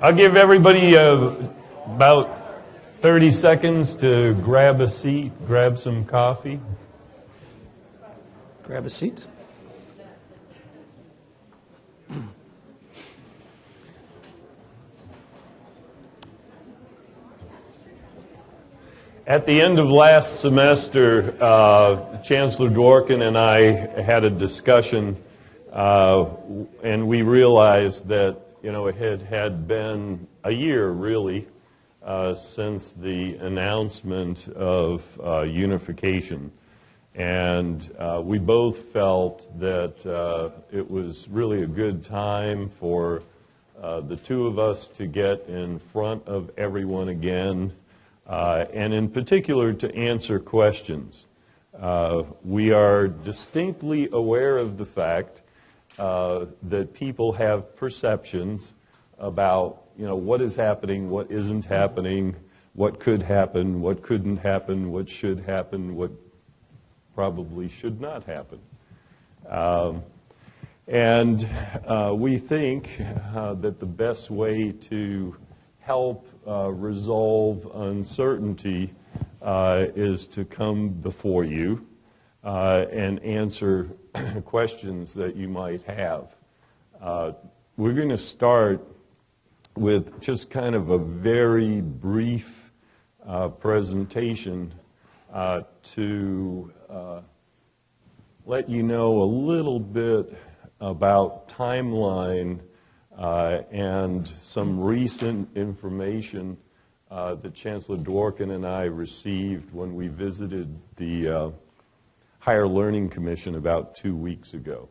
I'll give everybody about 30 seconds to grab a seat, grab some coffee. Grab a seat. At the end of last semester, Chancellor Dworkin and I had a discussion, and we realized that it had been a year really since the announcement of unification, and we both felt that it was really a good time for the two of us to get in front of everyone again. And in particular to answer questions. We are distinctly aware of the fact that people have perceptions about what is happening, what isn't happening, what could happen, what couldn't happen, what should happen, what probably should not happen. And we think that the best way to help resolve uncertainty is to come before you and answer questions that you might have. We're going to start with just kind of a very brief presentation to let you know a little bit about timeline and some recent information that Chancellor Dworkin and I received when we visited the Higher Learning Commission about 2 weeks ago.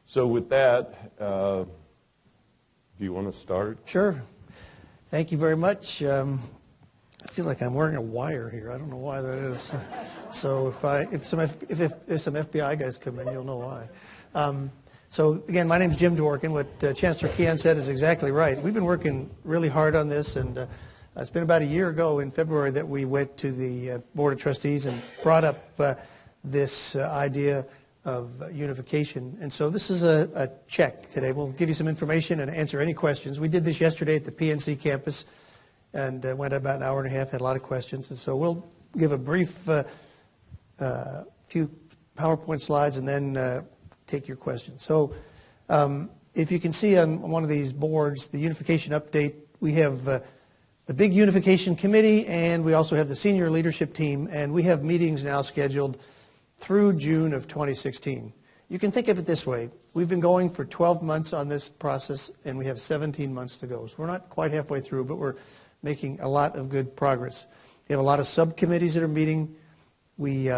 So with that, do you want to start? Sure. Thank you very much. I feel like I'm wearing a wire here. I don't know why that is. So if some FBI guys come in, you'll know why. So again, my name is Jim Dworkin. What Chancellor Keon said is exactly right. We've been working really hard on this, and it's been about a year ago in February that we went to the Board of Trustees and brought up this idea of unification. And so this is a check today. We'll give you some information and answer any questions. We did this yesterday at the PNC campus and went about an hour and a half, had a lot of questions. And so we'll give a brief few PowerPoint slides and then take your questions. So if you can see on one of these boards, the unification update, we have the big unification committee, and we also have the senior leadership team, and we have meetings now scheduled through June of 2016. You can think of it this way. We've been going for 12 months on this process, and we have 17 months to go. So we're not quite halfway through, but we're making a lot of good progress. We have a lot of subcommittees that are meeting. We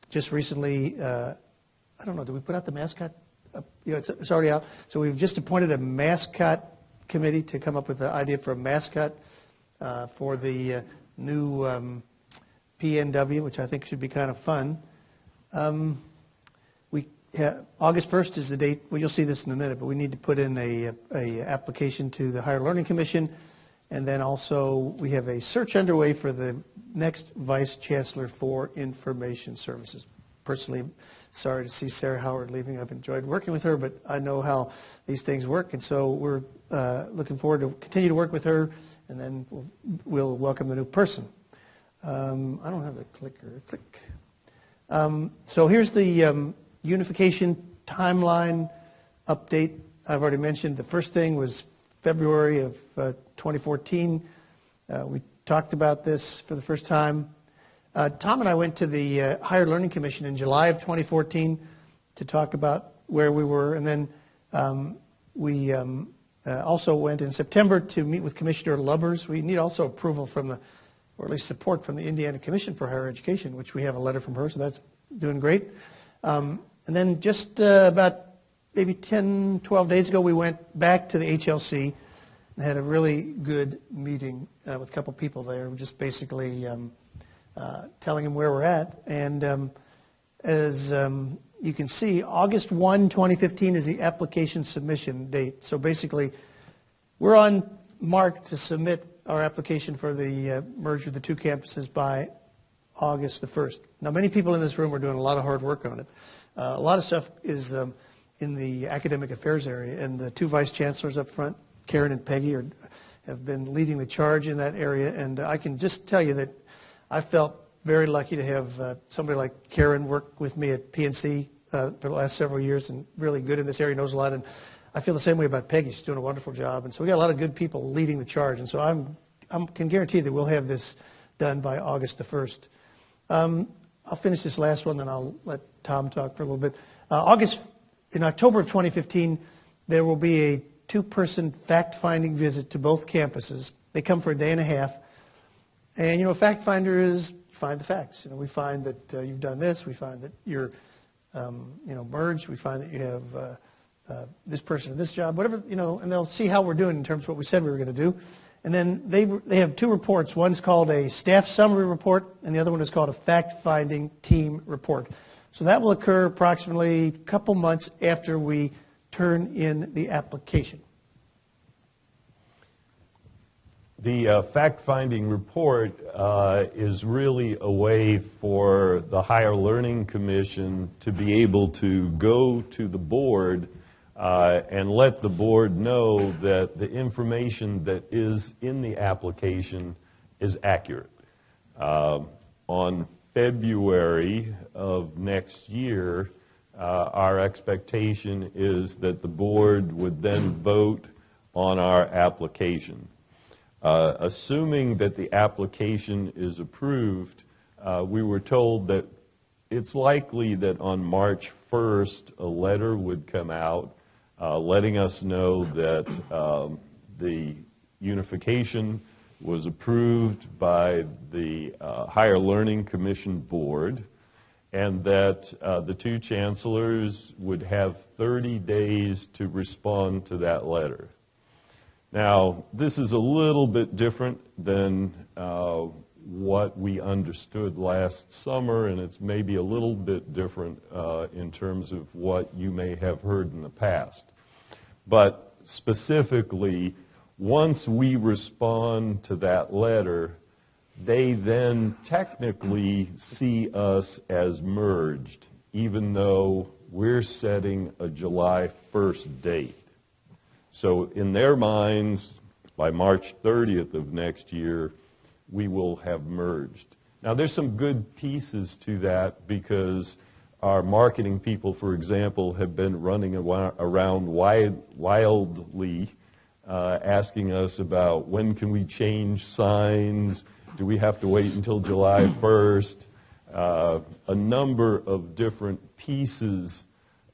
just recently, I don't know, did we put out the mascot? It's already out. So we've just appointed a mascot committee to come up with the idea for a mascot for the new PNW, which I think should be kind of fun. August 1st is the date. Well, you'll see this in a minute, but we need to put in a application to the Higher Learning Commission, and then also we have a search underway for the next Vice Chancellor for Information Services. Personally, sorry to see Sarah Howard leaving. I've enjoyed working with her, but I know how these things work, and so we're looking forward to continue to work with her, and then we'll welcome the new person. I don't have the clicker. Click. So here's the unification timeline update. I've already mentioned the first thing was February of 2014. We talked about this for the first time. Tom and I went to the Higher Learning Commission in July of 2014 to talk about where we were, and then we also went in September to meet with Commissioner Lubbers. We need also approval from the, or at least support from the Indiana Commission for Higher Education, which we have a letter from her, so that's doing great. And then just about maybe 10, 12 days ago, we went back to the HLC and had a really good meeting with a couple people there, just basically telling them where we're at. And as you can see, August 1, 2015 is the application submission date. So basically, we're on mark to submit our application for the merger of the two campuses by August the 1st. Now, many people in this room are doing a lot of hard work on it. A lot of stuff is in the academic affairs area, and the two vice chancellors up front Karen and Peggy have been leading the charge in that area, and I can just tell you that I felt very lucky to have somebody like Karen work with me at PNC for the last several years, and really good in this area, knows a lot. And I feel the same way about Peggy. She's doing a wonderful job, and so we got a lot of good people leading the charge. And so I can guarantee that we'll have this done by August the 1st. I'll finish this last one, then I'll let Tom talk for a little bit. In October of 2015, there will be a 2-person fact-finding visit to both campuses. They come for a day and a half. And, a fact finder is find the facts. We find that you've done this. We find that you're, merged. We find that you have this person in this job, whatever, and they'll see how we're doing in terms of what we said we were going to do. And then they have 2 reports. One's called a staff summary report, and the other one is called a fact-finding team report. So that will occur approximately a couple months after we turn in the application. The fact-finding report is really a way for the Higher Learning Commission to be able to go to the board and let the board know that the information that is in the application is accurate. On February of next year, our expectation is that the board would then vote on our application. Assuming that the application is approved, we were told that it's likely that on March 1st a letter would come out letting us know that the unification was approved by the Higher Learning Commission Board, and that the 2 chancellors would have 30 days to respond to that letter. Now, this is a little bit different than what we understood last summer, and it's maybe a little bit different in terms of what you may have heard in the past. But specifically, once we respond to that letter, they then technically see us as merged, even though we're setting a July 1st date. So in their minds, by March 30th of next year, we will have merged. Now, there's some good pieces to that because our marketing people, for example, have been running around wildly asking us about when can we change signs, do we have to wait until July 1st, a number of different pieces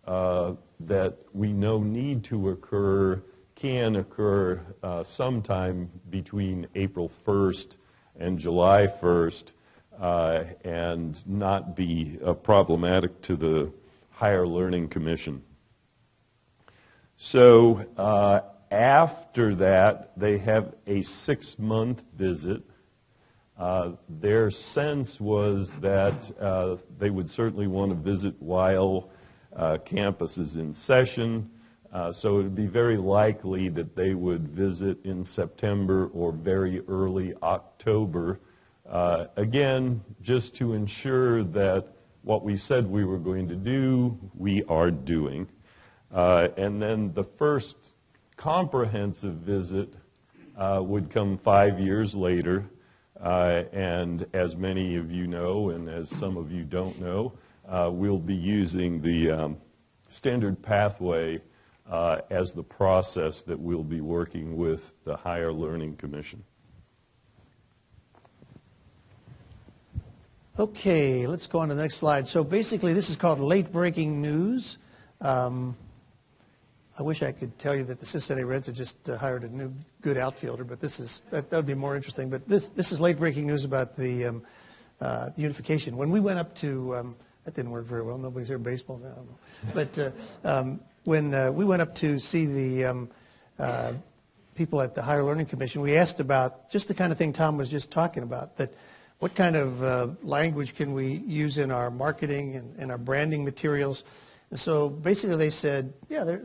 that we know need to occur can occur sometime between April 1st and July 1st and not be problematic to the Higher Learning Commission. So after that, they have a 6-month visit. Their sense was that they would certainly want to visit while campus is in session. So it would be very likely that they would visit in September or very early October, again, just to ensure that what we said we were going to do, we are doing. And then the first comprehensive visit would come 5 years later. And as many of you know, and as some of you don't know, we'll be using the standard pathway as the process that we'll be working with the Higher Learning Commission. Okay, let's go on to the next slide. So basically, this is called late-breaking news. I wish I could tell you that the Cincinnati Reds had just hired a new good outfielder, but that would be more interesting. But this is late-breaking news about the unification. When we went up to that didn't work very well. Nobody's here in baseball now. But when we went up to see the people at the Higher Learning Commission, we asked about just the kind of thing Tom was just talking about, that what kind of language can we use in our marketing and our branding materials. And so basically they said, yeah,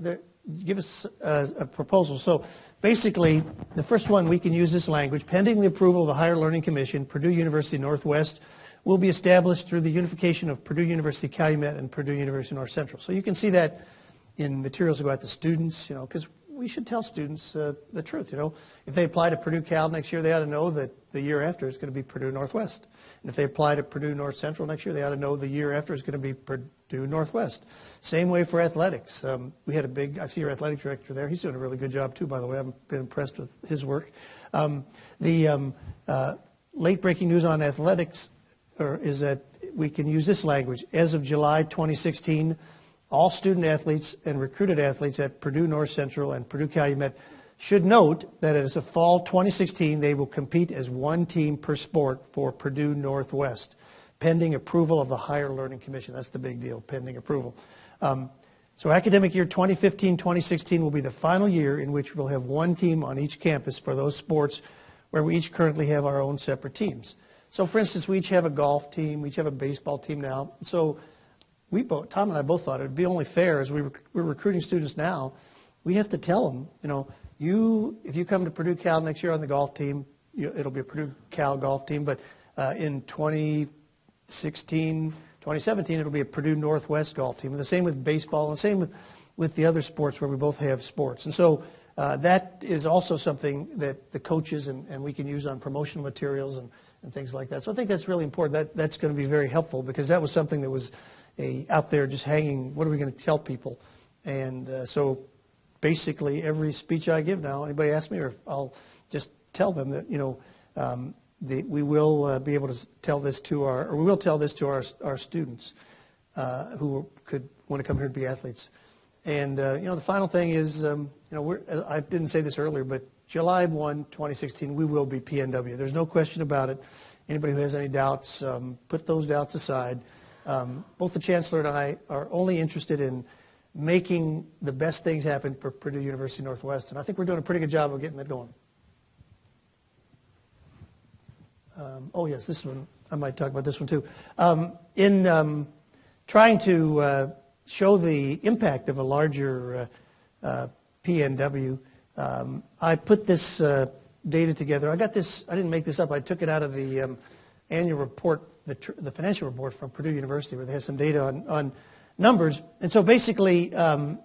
give us a proposal. So basically, the first one, we can use this language. Pending the approval of the Higher Learning Commission, Purdue University Northwest will be established through the unification of Purdue University Calumet and Purdue University North Central. So you can see that in materials about the students, because we should tell students the truth. You know, if they apply to Purdue Cal next year, they ought to know that the year after is going to be Purdue Northwest. And if they apply to Purdue North Central next year, they ought to know the year after is going to be Purdue Northwest. Same way for athletics. We had I see your athletic director there. He's doing a really good job too, by the way. I've been impressed with his work. Late breaking news on athletics is that we can use this language. As of July 2016, all student athletes and recruited athletes at Purdue North Central and Purdue Calumet should note that as of fall 2016, they will compete as one team per sport for Purdue Northwest, pending approval of the Higher Learning Commission. That's the big deal, pending approval. So academic year 2015-2016 will be the final year in which we'll have one team on each campus for those sports where we each currently have our own separate teams. So for instance, we each have a golf team, we each have a baseball team now. So Tom and I both thought it would be only fair as we're recruiting students now, we have to tell them, you know, if you come to Purdue Cal next year on the golf team, it'll be a Purdue Cal golf team, but in 2016, 2017, it'll be a Purdue Northwest golf team. And the same with baseball, and the same with the other sports where we both have sports. And so that is also something that the coaches and we can use on promotional materials and things like that. So I think that's really important. That's going to be very helpful because that was something that was out there just hanging. What are we going to tell people? And so basically every speech I give now, anybody asks me, or I'll just tell them that, you know, we will be able to tell this to our students who could want to come here and be athletes. And you know, the final thing is, you know, I didn't say this earlier, but July 1, 2016, we will be PNW. There's no question about it. Anybody who has any doubts, put those doubts aside. Both the Chancellor and I are only interested in making the best things happen for Purdue University Northwest, and I think we're doing a pretty good job of getting that going. Oh yes, this one, I might talk about this one too. In trying to show the impact of a larger PNW, I put this data together. I didn't make this up, I took it out of the annual report, the financial report from Purdue University, where they have some data on numbers. And so basically,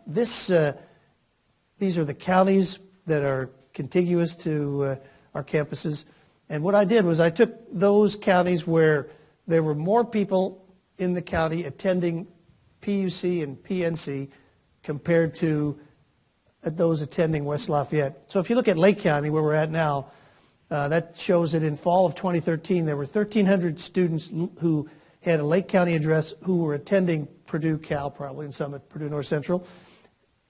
these are the counties that are contiguous to our campuses. And what I did was I took those counties where there were more people in the county attending PUC and PNC compared to those attending West Lafayette. So if you look at Lake County, where we're at now, that shows that in fall of 2013, there were 1,300 students who had a Lake County address who were attending Purdue Cal, probably, and some at Purdue North Central,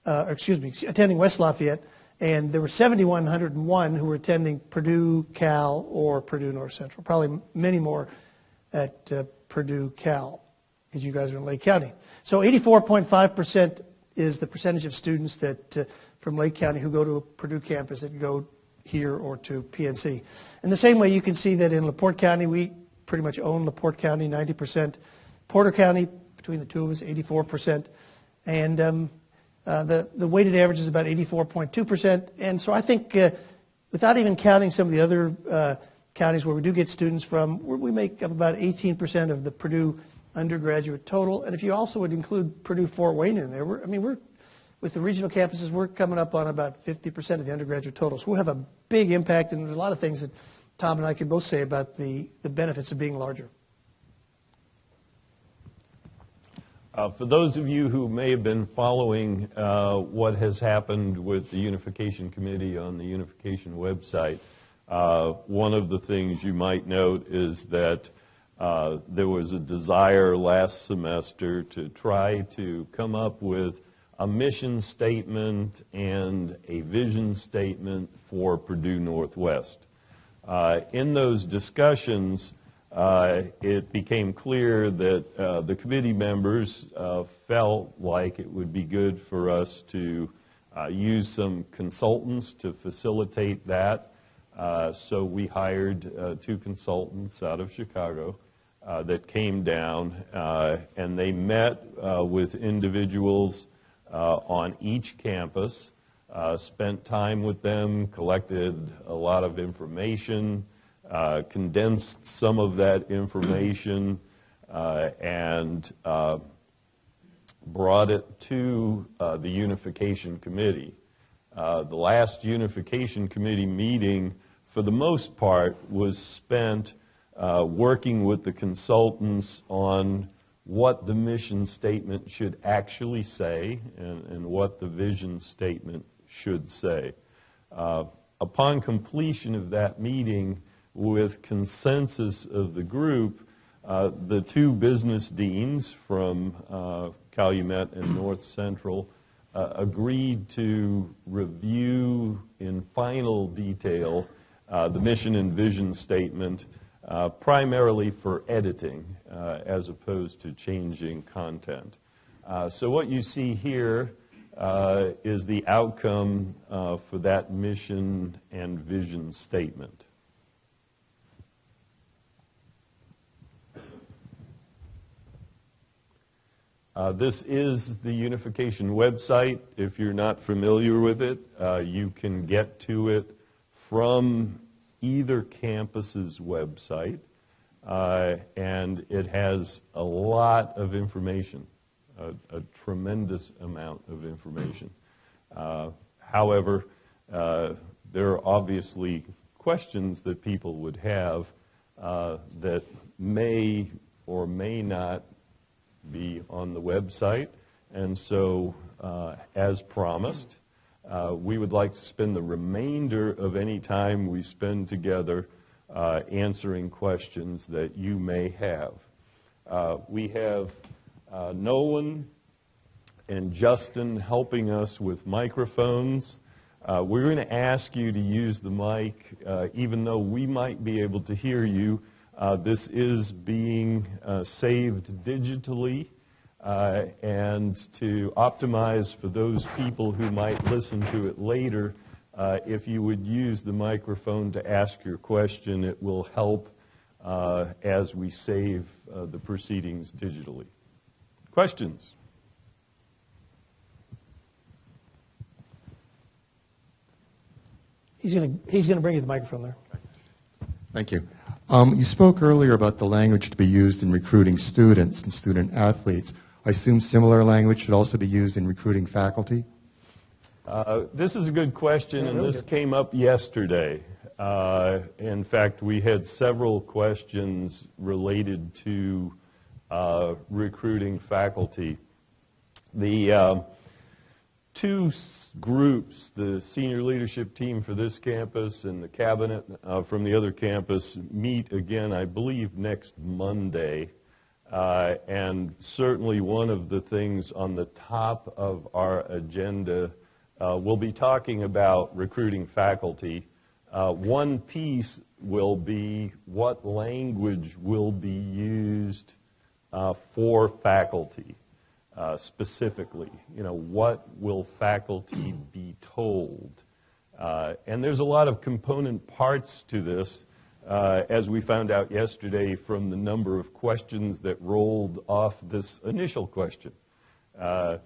attending West Lafayette. And there were 7,101 who were attending Purdue Cal or Purdue North Central, probably many more at Purdue Cal, because you guys are in Lake County. So 84.5% is the percentage of students that from Lake County who go to a Purdue campus that go here or to PNC. In the same way, you can see that in LaPorte County, we pretty much own LaPorte County, 90%. Porter County, between the two of us, 84%. And the weighted average is about 84.2%. And so I think without even counting some of the other counties where we do get students from, we make up about 18% of the Purdue undergraduate total. And if you also would include Purdue Fort Wayne in there, we're with the regional campuses, we're coming up on about 50% of the undergraduate total. So we'll have a big impact, and there's a lot of things that Tom and I could both say about the benefits of being larger. For those of you who may have been following what has happened with the Unification Committee on the Unification website, one of the things you might note is that there was a desire last semester to try to come up with a mission statement and a vision statement for Purdue Northwest. In those discussions, it became clear that the committee members felt like it would be good for us to use some consultants to facilitate that. So we hired 2 consultants out of Chicago that came down, and they met with individuals on each campus, spent time with them, collected a lot of information, condensed some of that information, and brought it to the Unification Committee. The last Unification Committee meeting, for the most part, was spent working with the consultants on what the mission statement should actually say and what the vision statement should say. Upon completion of that meeting, with consensus of the group, the two business deans from Calumet and North Central agreed to review in final detail the mission and vision statement, primarily for editing as opposed to changing content. So what you see here is the outcome for that mission and vision statement. This is the Unification website. If you're not familiar with it, you can get to it from either campus's website, and it has a lot of information, a tremendous amount of information. However, there are obviously questions that people would have that may or may not be on the website, and so as promised, we would like to spend the remainder of any time we spend together answering questions that you may have. We have Nolan and Justin helping us with microphones. We're going to ask you to use the mic, even though we might be able to hear you. This is being saved digitally, and to optimize for those people who might listen to it later, if you would use the microphone to ask your question, it will help as we save the proceedings digitally. Questions? He's going to bring you the microphone there. Thank you. You spoke earlier about the language to be used in recruiting students and student athletes. I assume similar language should also be used in recruiting faculty? This is a good question, and this came up yesterday. In fact, we had several questions related to recruiting faculty. The two groups, the senior leadership team for this campus and the cabinet from the other campus, meet again, I believe, next Monday. And certainly one of the things on the top of our agenda, we'll be talking about recruiting faculty. One piece will be what language will be used for faculty. Specifically, what will faculty be told? And there's a lot of component parts to this, as we found out yesterday from the number of questions that rolled off this initial question. One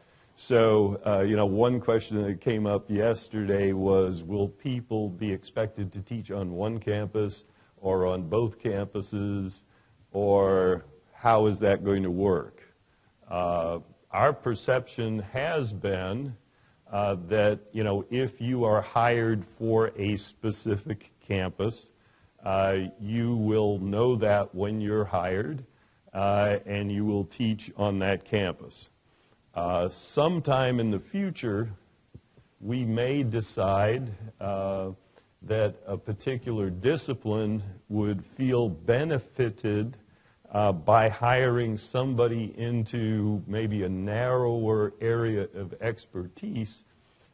question that came up yesterday was, will people be expected to teach on one campus or on both campuses, or how is that going to work? Our perception has been that, if you are hired for a specific campus, you will know that when you're hired, and you will teach on that campus. Sometime in the future, we may decide that a particular discipline would feel benefited by hiring somebody into maybe a narrower area of expertise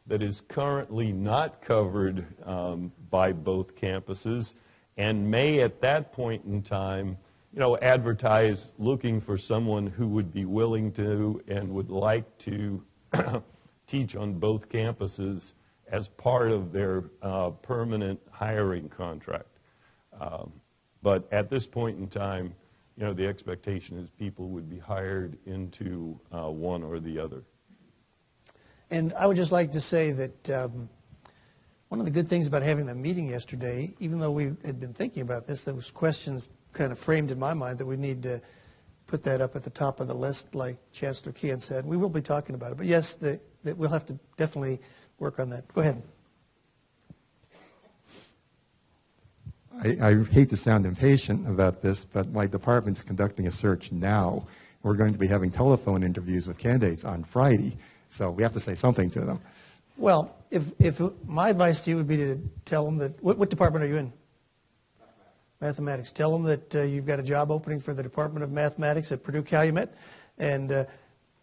that is currently not covered by both campuses, and may at that point in time, advertise looking for someone who would be willing to and would like to teach on both campuses as part of their permanent hiring contract. But at this point in time, the expectation is people would be hired into one or the other. And I would just like to say that one of the good things about having the meeting yesterday, even though we had been thinking about this, there was questions kind of framed in my mind that we need to put that up at the top of the list, like Chancellor Kean said. We will be talking about it. But yes, that we'll have to definitely work on that. Go ahead. I hate to sound impatient about this, but my department's conducting a search now. We're going to be having telephone interviews with candidates on Friday, so we have to say something to them. Well, if my advice to you would be to tell them that, what department are you in? Mathematics. Tell them that you've got a job opening for the Department of Mathematics at Purdue Calumet, and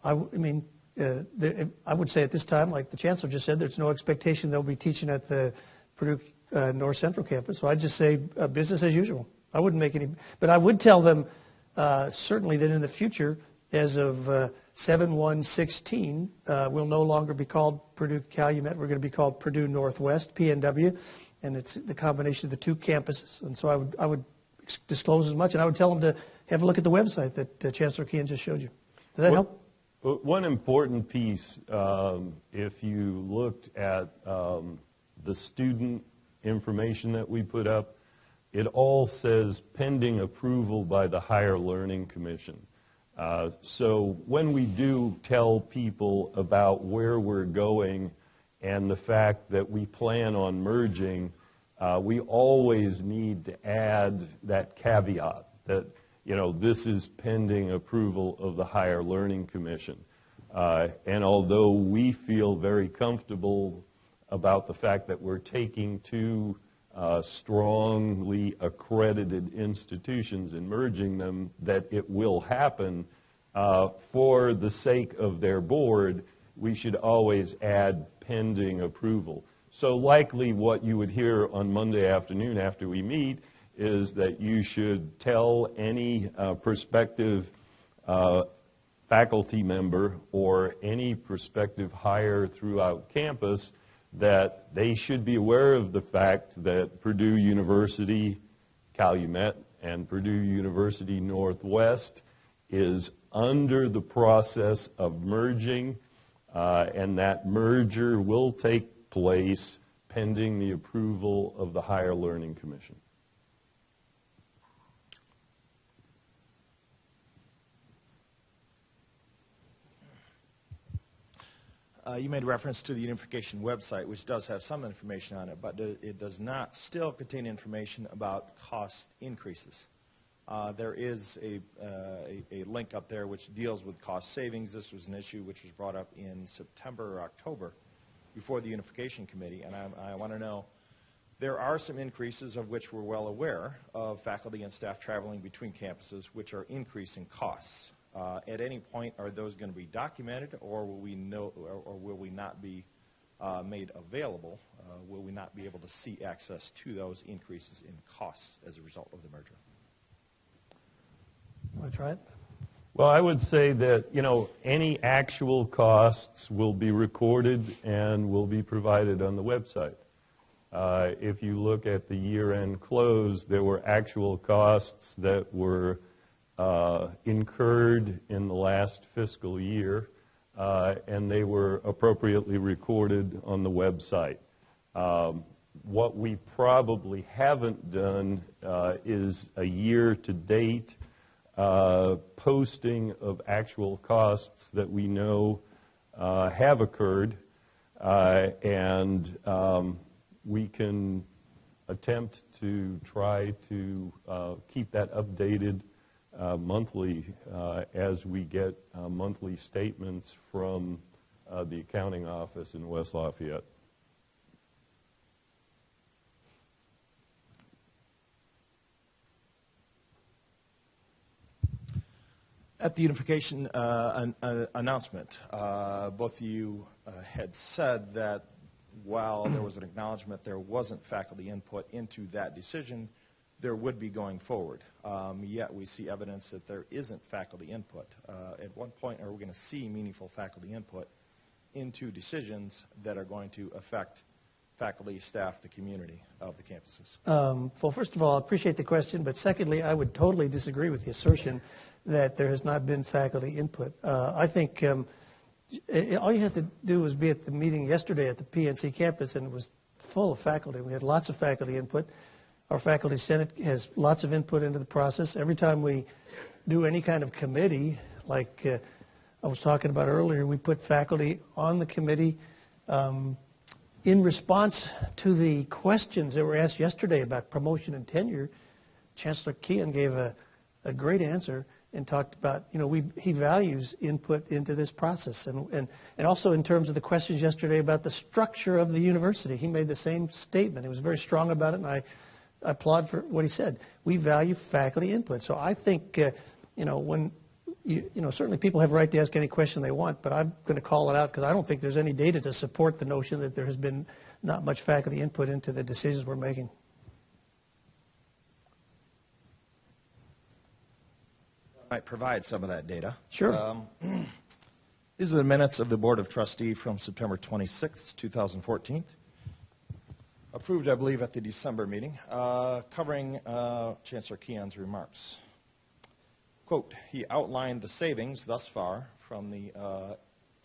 I would say at this time, like the Chancellor just said, there's no expectation they'll be teaching at the Purdue North Central campus. So I'd just say business as usual. I wouldn't make any, but I would tell them certainly that in the future, as of 7/1/16, we'll no longer be called Purdue Calumet. We're going to be called Purdue Northwest, PNW, and it's the combination of the two campuses. And so I would disclose as much, and I would tell them to have a look at the website that Chancellor Keehan just showed you. Does that help? One important piece, if you looked at the student information that we put up, it all says pending approval by the Higher Learning Commission. So when we do tell people about where we're going and the fact that we plan on merging, we always need to add that caveat that, you know, this is pending approval of the Higher Learning Commission. And although we feel very comfortable about the fact that we're taking two strongly accredited institutions and merging them, that it will happen, for the sake of their board, we should always add pending approval. So likely what you would hear on Monday afternoon after we meet is that you should tell any prospective faculty member or any prospective hire throughout campus that they should be aware of the fact that Purdue University Calumet and Purdue University Northwest is under the process of merging, and that merger will take place pending the approval of the Higher Learning Commission. You made reference to the Unification website, which does have some information on it, but it does not still contain information about cost increases. There is a link up there which deals with cost savings. This was an issue which was brought up in September or October before the Unification Committee, and I want to know, there are some increases of which we're well aware of faculty and staff traveling between campuses, which are increasing costs. At any point, are those going to be documented, or will we know, or will we not be made available? Will we not be able to see access to those increases in costs as a result of the merger? Want to try it? Well, I would say that, you know, any actual costs will be recorded and will be provided on the website. If you look at the year-end close, there were actual costs that were incurred in the last fiscal year, and they were appropriately recorded on the website. What we probably haven't done is a year-to-date posting of actual costs that we know have occurred, and we can attempt to try to keep that updated monthly as we get monthly statements from the accounting office in West Lafayette. At the Unification announcement, both of you had said that while there was an acknowledgement there wasn't faculty input into that decision, there would be going forward. Yet we see evidence that there isn't faculty input. At what point are we going to see meaningful faculty input into decisions that are going to affect faculty, staff, the community of the campuses? Well, first of all, I appreciate the question, but secondly, I would totally disagree with the assertion that there has not been faculty input. I think all you had to do was be at the meeting yesterday at the PNC campus, and it was full of faculty. We had lots of faculty input. Our faculty senate has lots of input into the process. Every time we do any kind of committee, like I was talking about earlier, we put faculty on the committee in response to the questions that were asked yesterday about promotion and tenure, Chancellor Keon gave a great answer and talked about, he values input into this process. And also in terms of the questions yesterday about the structure of the university, he made the same statement. He was very strong about it, and I applaud for what he said. We value faculty input. So I think, when, certainly people have a right to ask any question they want, but I'm going to call it out because I don't think there's any data to support the notion that there has been not much faculty input into the decisions we're making. Might provide some of that data. Sure. These are the minutes of the Board of Trustees from September 26th, 2014. Approved, I believe, at the December meeting, covering Chancellor Keon's remarks. Quote, he outlined the savings thus far from the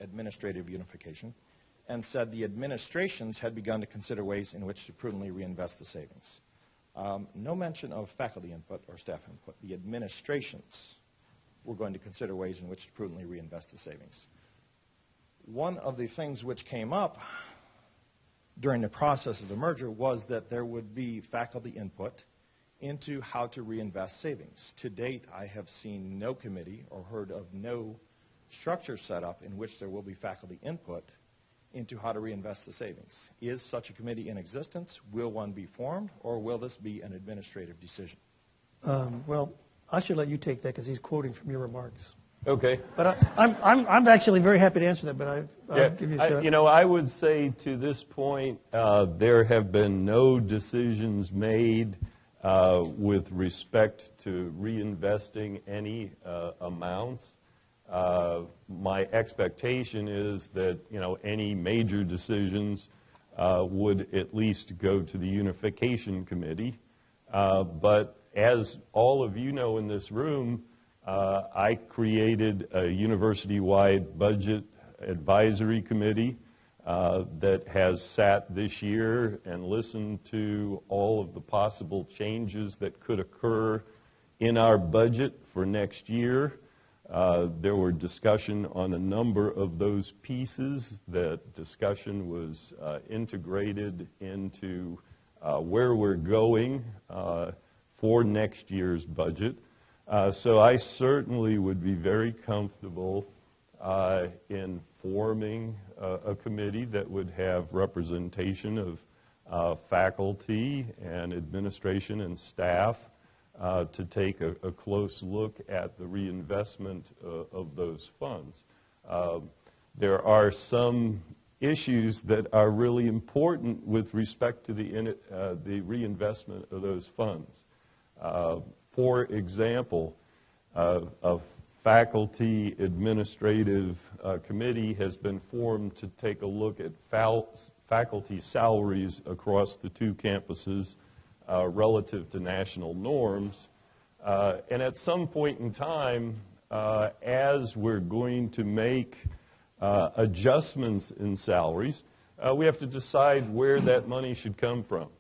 administrative unification and said the administrations had begun to consider ways in which to prudently reinvest the savings. No mention of faculty input or staff input. The administrations were going to consider ways in which to prudently reinvest the savings. One of the things which came up during the process of the merger was that there would be faculty input into how to reinvest savings. To date, I have seen no committee or heard of no structure set up in which there will be faculty input into how to reinvest the savings. Is such a committee in existence? Will one be formed, or will this be an administrative decision? Well, I should let you take that because he's quoting from your remarks. Okay. But I'm actually very happy to answer that, but I'll give you a shot. I would say to this point, there have been no decisions made with respect to reinvesting any amounts. My expectation is that, any major decisions would at least go to the Unification Committee. But as all of you know in this room, I created a university-wide budget advisory committee that has sat this year and listened to all of the possible changes that could occur in our budget for next year. There were discussion on a number of those pieces. That discussion was integrated into where we're going for next year's budget. So I certainly would be very comfortable in forming a committee that would have representation of faculty and administration and staff to take a close look at the reinvestment of those funds. There are some issues that are really important with respect to the reinvestment of those funds. For example, a faculty administrative committee has been formed to take a look at faculty salaries across the two campuses relative to national norms. And at some point in time, as we're going to make adjustments in salaries, we have to decide where that money should come from.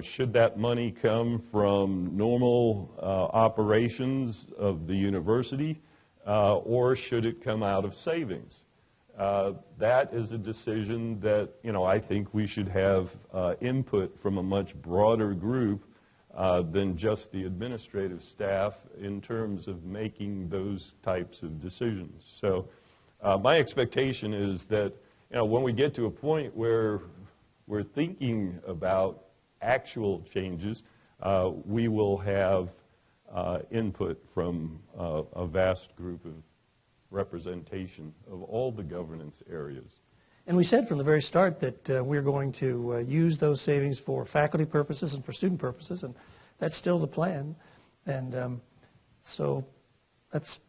Should that money come from normal operations of the university, or should it come out of savings? That is a decision that, I think we should have input from a much broader group than just the administrative staff in terms of making those types of decisions. So my expectation is that, when we get to a point where we're thinking about actual changes, we will have input from a vast group of representation of all the governance areas. And we said from the very start that we're going to use those savings for faculty purposes and for student purposes, and that's still the plan. And so that's,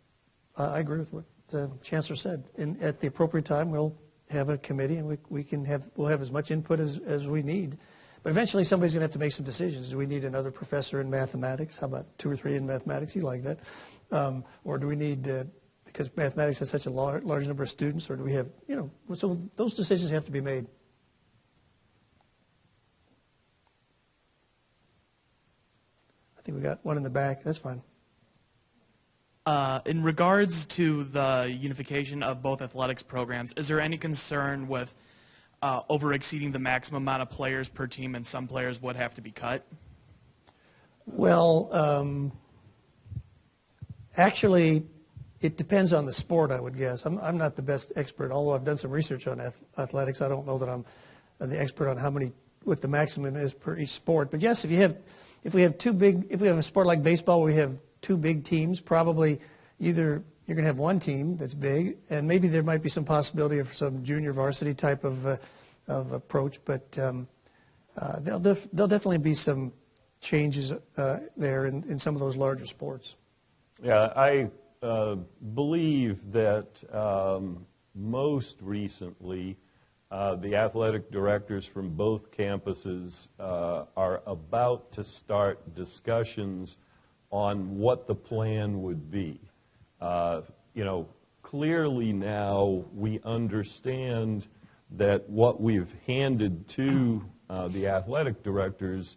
I agree with what the Chancellor said. And at the appropriate time, we'll have a committee, and we'll have as much input as we need. But eventually somebody's going to have to make some decisions. Do we need another professor in mathematics? How about 2 or 3 in mathematics? You like that. Or do we need, because mathematics has such a large number of students, or do we have, so those decisions have to be made. I think we got one in the back. That's fine. In regards to the unification of both athletics programs, is there any concern with over exceeding the maximum amount of players per team, and some players would have to be cut? Well, actually, it depends on the sport, I would guess. I'm not the best expert, although I've done some research on athletics. I don't know that I'm the expert on what the maximum is per each sport. But yes, if we have a sport like baseball where we have two big teams, probably either you're going to have one team that's big, and maybe there might be some possibility of some junior varsity type of approach. But there'll definitely be some changes there in some of those larger sports. Yeah, I believe that most recently the athletic directors from both campuses are about to start discussions on what the plan would be. Clearly now we understand that what we've handed to the athletic directors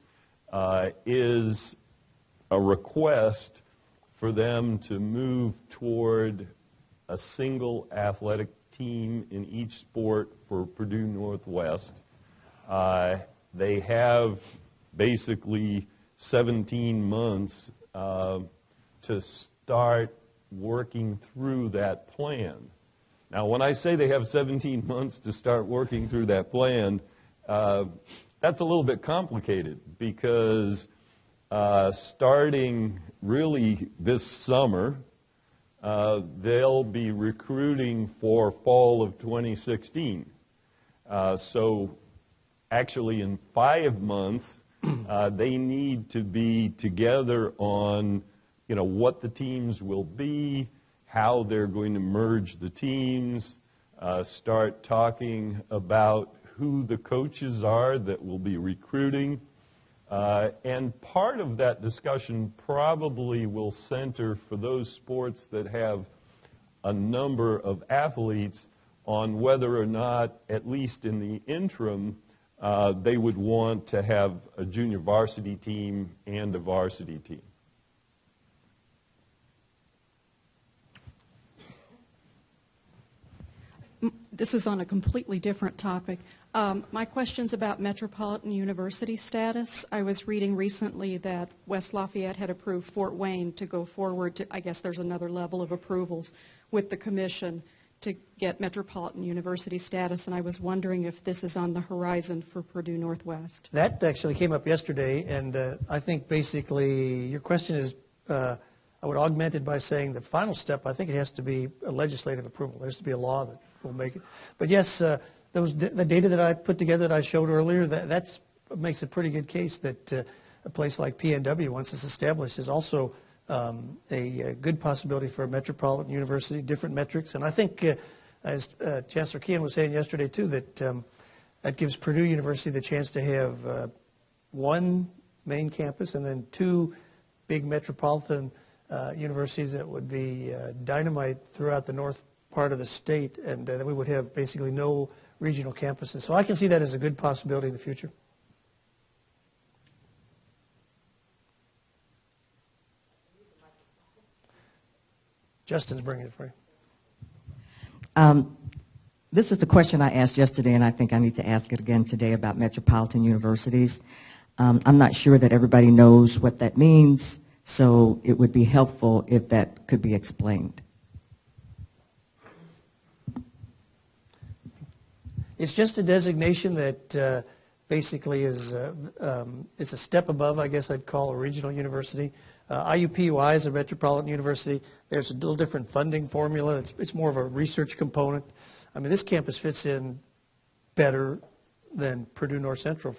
is a request for them to move toward a single athletic team in each sport for Purdue Northwest. They have basically 17 months to start working through that plan. Now, when I say they have 17 months to start working through that plan, that's a little bit complicated because starting really this summer, they'll be recruiting for fall of 2016. So actually in 5 months, they need to be together on what the teams will be, how they're going to merge the teams, start talking about who the coaches are that will be recruiting. And part of that discussion probably will center for those sports that have a number of athletes on whether or not, at least in the interim, they would want to have a junior varsity team and a varsity team. This is on a completely different topic. My question's about Metropolitan University status. I was reading recently that West Lafayette had approved Fort Wayne to go forward to, I guess there's another level of approvals with the commission to get Metropolitan University status, and I was wondering if this is on the horizon for Purdue Northwest. That actually came up yesterday, and I think basically your question is, I would augment it by saying the final step, I think it has to be a legislative approval. There has to be a law that will make it. But yes, the data that I put together that I showed earlier, that makes a pretty good case that a place like PNW, once it's established, is also a good possibility for a metropolitan university, different metrics. And I think, as Chancellor Keehan was saying yesterday too, that that gives Purdue University the chance to have one main campus and then two big metropolitan universities that would be dynamite throughout the north part of the state, and then we would have basically no regional campuses. So I can see that as a good possibility in the future. Justin's bringing it for you. This is the question I asked yesterday, and I think I need to ask it again today about metropolitan universities. I'm not sure that everybody knows what that means, so it would be helpful if that could be explained. It's just a designation that basically is it's a step above, I guess I'd call a regional university. IUPUI is a metropolitan university. There's a little different funding formula. It's more of a research component. I mean, this campus fits in better than Purdue North Central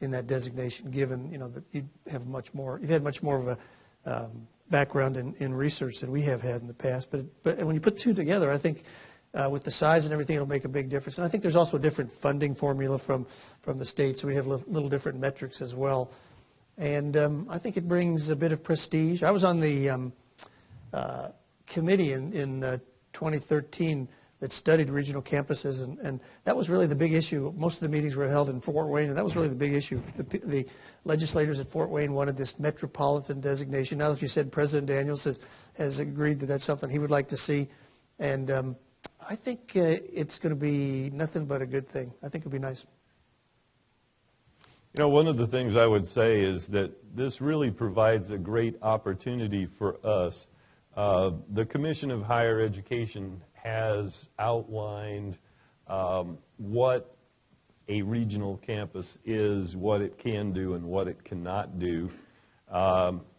in that designation, given that you've had much more of a background in research than we have had in the past. But when you put two together, I think with the size and everything, it'll make a big difference. And I think there's also a different funding formula from the state, so we have little different metrics as well. And I think it brings a bit of prestige. I was on the committee in 2013 that studied regional campuses, and that was really the big issue. Most of the meetings were held in Fort Wayne, and that was really the big issue. The legislators at Fort Wayne wanted this metropolitan designation. Now, as you said, President Daniels has agreed that that's something he would like to see. And I think it's going to be nothing but a good thing. I think it'll be nice. You know, one of the things I would say is that this really provides a great opportunity for us. The Commission of Higher Education has outlined what a regional campus is, what it can do, and what it cannot do.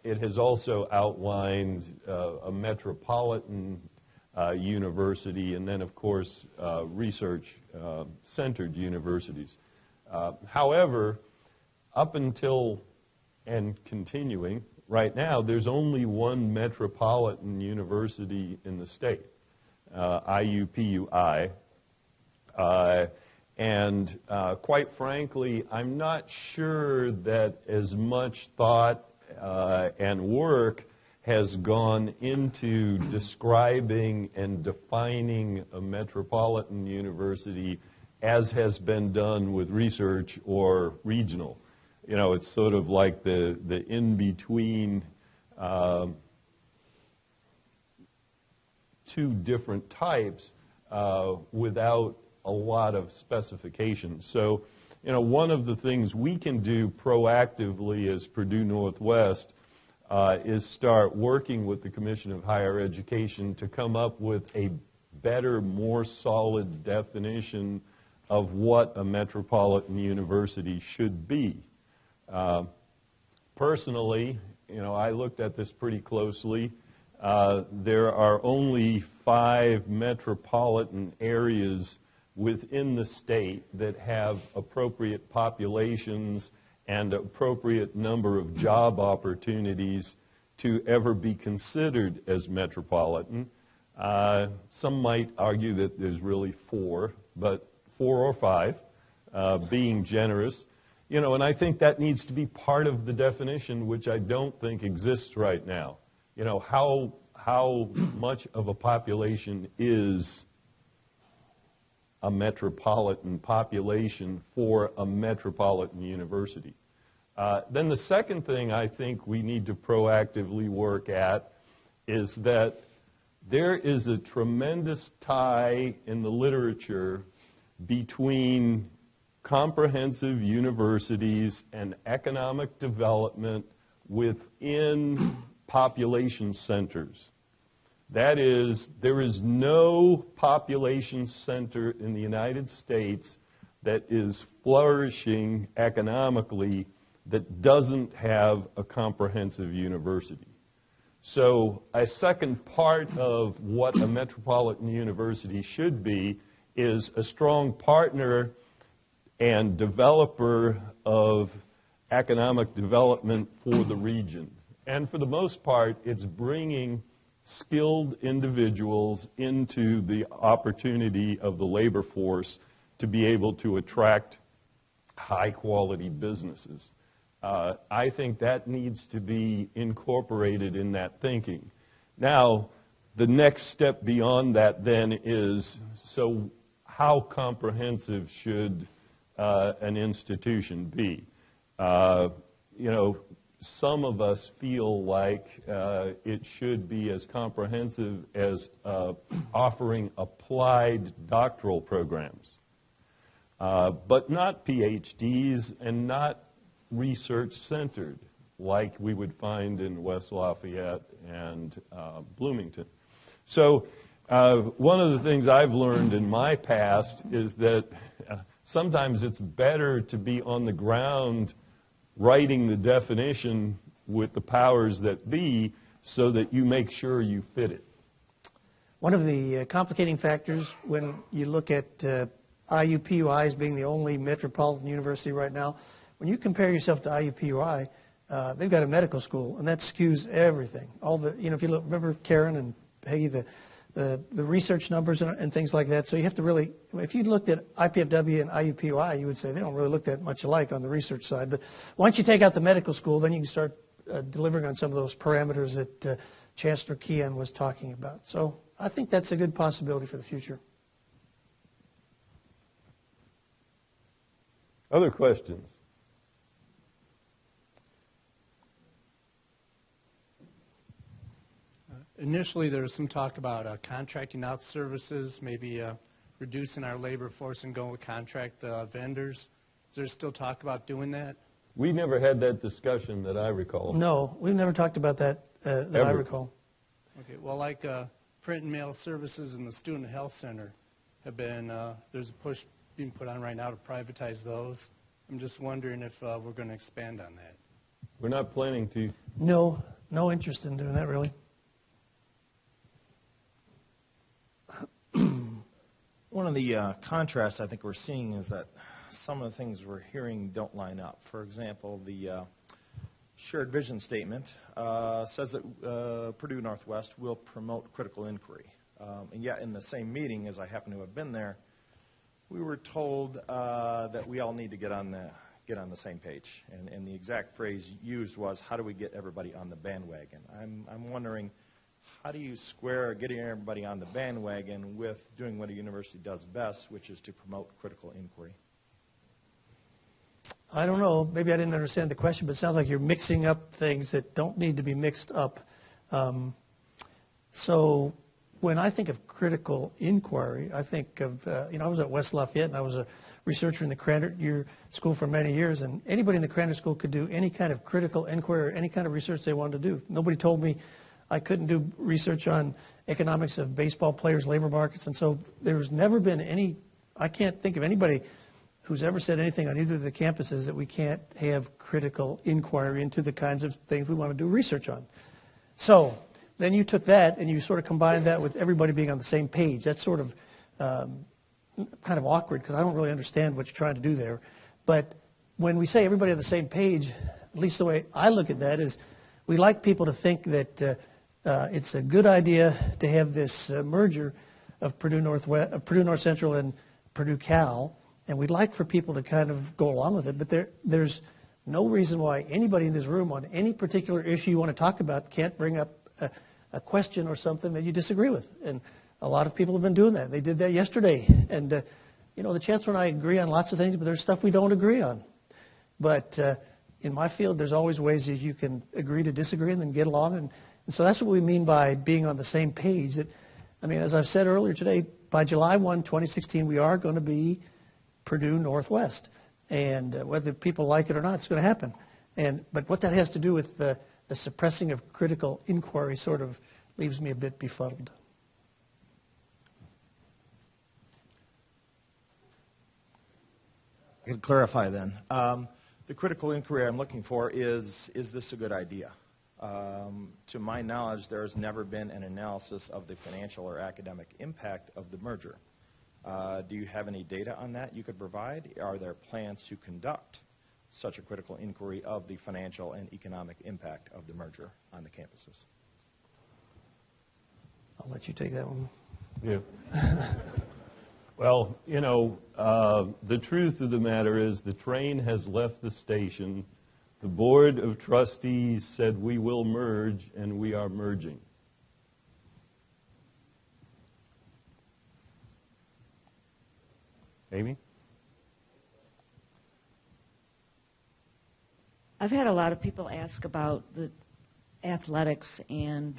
It has also outlined a metropolitan university, and then, of course, research-centered universities. However, up until and continuing, right now, there's only one metropolitan university in the state, IUPUI. And quite frankly, I'm not sure that as much thought and work has gone into describing and defining a metropolitan university as has been done with research or regional. You know, it's sort of like the in-between two different types without a lot of specification. So, you know, one of the things we can do proactively as Purdue Northwest is start working with the Commission of Higher Education to come up with a better, more solid definition of what a metropolitan university should be. Personally, you know, I looked at this pretty closely. There are only 5 metropolitan areas within the state that have appropriate populations and appropriate number of job opportunities to ever be considered as metropolitan. Some might argue that there's really 4, but 4 or 5, being generous. You know, and I think that needs to be part of the definition, which I don't think exists right now. You know, how much of a population is a metropolitan population for a metropolitan university? Then the second thing I think we need to proactively work at is that there is a tremendous tie in the literature between comprehensive universities and economic development within population centers. That is, there is no population center in the United States that is flourishing economically that doesn't have a comprehensive university. So a second part of what a metropolitan university should be is a strong partner and developer of economic development for the region. And for the most part, it's bringing skilled individuals into the opportunity of the labor force to be able to attract high-quality businesses. I think that needs to be incorporated in that thinking. Now, the next step beyond that then is, so how comprehensive should an institution be? You know, some of us feel like it should be as comprehensive as offering applied doctoral programs, but not PhDs and not research-centered like we would find in West Lafayette and Bloomington. So one of the things I've learned in my past is that sometimes it's better to be on the ground writing the definition with the powers that be so that you make sure you fit it. One of the complicating factors when you look at IUPUI as being the only metropolitan university right now, when you compare yourself to IUPUI, they've got a medical school, and that skews everything. All the, you know, if you look, remember Karen and Peggy, the research numbers and things like that. So you have to really, if you looked at IPFW and IUPUI, you would say they don't really look that much alike on the research side. But once you take out the medical school, then you can start delivering on some of those parameters that Chancellor Keon was talking about. So I think that's a good possibility for the future. Other questions? Initially, there was some talk about contracting out services, maybe reducing our labor force and going with contract vendors. Is there still talk about doing that? We never had that discussion that I recall. No, we've never talked about that that I Ever. recall. Okay, well, like print and mail services and the Student Health Center have been, there's a push being put on right now to privatize those. I'm just wondering if we're going to expand on that. We're not planning to. No interest in doing that, really. One of the contrasts I think we're seeing is that some of the things we're hearing don't line up. For example, the shared vision statement says that Purdue Northwest will promote critical inquiry. And yet in the same meeting, as I happen to have been there, we were told that we all need to get on the same page. And the exact phrase used was, how do we get everybody on the bandwagon? I'm wondering, how do you square getting everybody on the bandwagon with doing what a university does best, which is to promote critical inquiry? I don't know. Maybe I didn't understand the question, but it sounds like you're mixing up things that don't need to be mixed up. So when I think of critical inquiry, I think of, I was at West Lafayette, and I was a researcher in the Cranert School for many years, and anybody in the Cranert School could do any kind of critical inquiry or any kind of research they wanted to do. Nobody told me I couldn't do research on economics of baseball players' labor markets, and so there's never been any, I can't think of anybody who's ever said anything on either of the campuses that we can't have critical inquiry into the kinds of things we want to do research on. So then you took that and you sort of combined that with everybody being on the same page. That's sort of kind of awkward because I don't really understand what you're trying to do there. But when we say everybody on the same page, at least the way I look at that is we like people to think that it's a good idea to have this merger of Purdue North Central and Purdue Cal, and we'd like for people to kind of go along with it, but there's no reason why anybody in this room on any particular issue you want to talk about can't bring up a question or something that you disagree with. And a lot of people have been doing that. They did that yesterday. And, the Chancellor and I agree on lots of things, but there's stuff we don't agree on. But in my field, there's always ways that you can agree to disagree and then get along. And so that's what we mean by being on the same page. As I've said earlier today, by July 1, 2016, we are going to be Purdue Northwest. And whether people like it or not, it's going to happen. But what that has to do with the suppressing of critical inquiry sort of leaves me a bit befuddled. I can clarify then. The critical inquiry I'm looking for is this a good idea? To my knowledge, there has never been an analysis of the financial or academic impact of the merger. Do you have any data on that you could provide? Are there plans to conduct such a critical inquiry of the financial and economic impact of the merger on the campuses? I'll let you take that one. Yeah. Well, the truth of the matter is the train has left the station. The Board of Trustees said we will merge, and we are merging. Amy? I've had a lot of people ask about the athletics and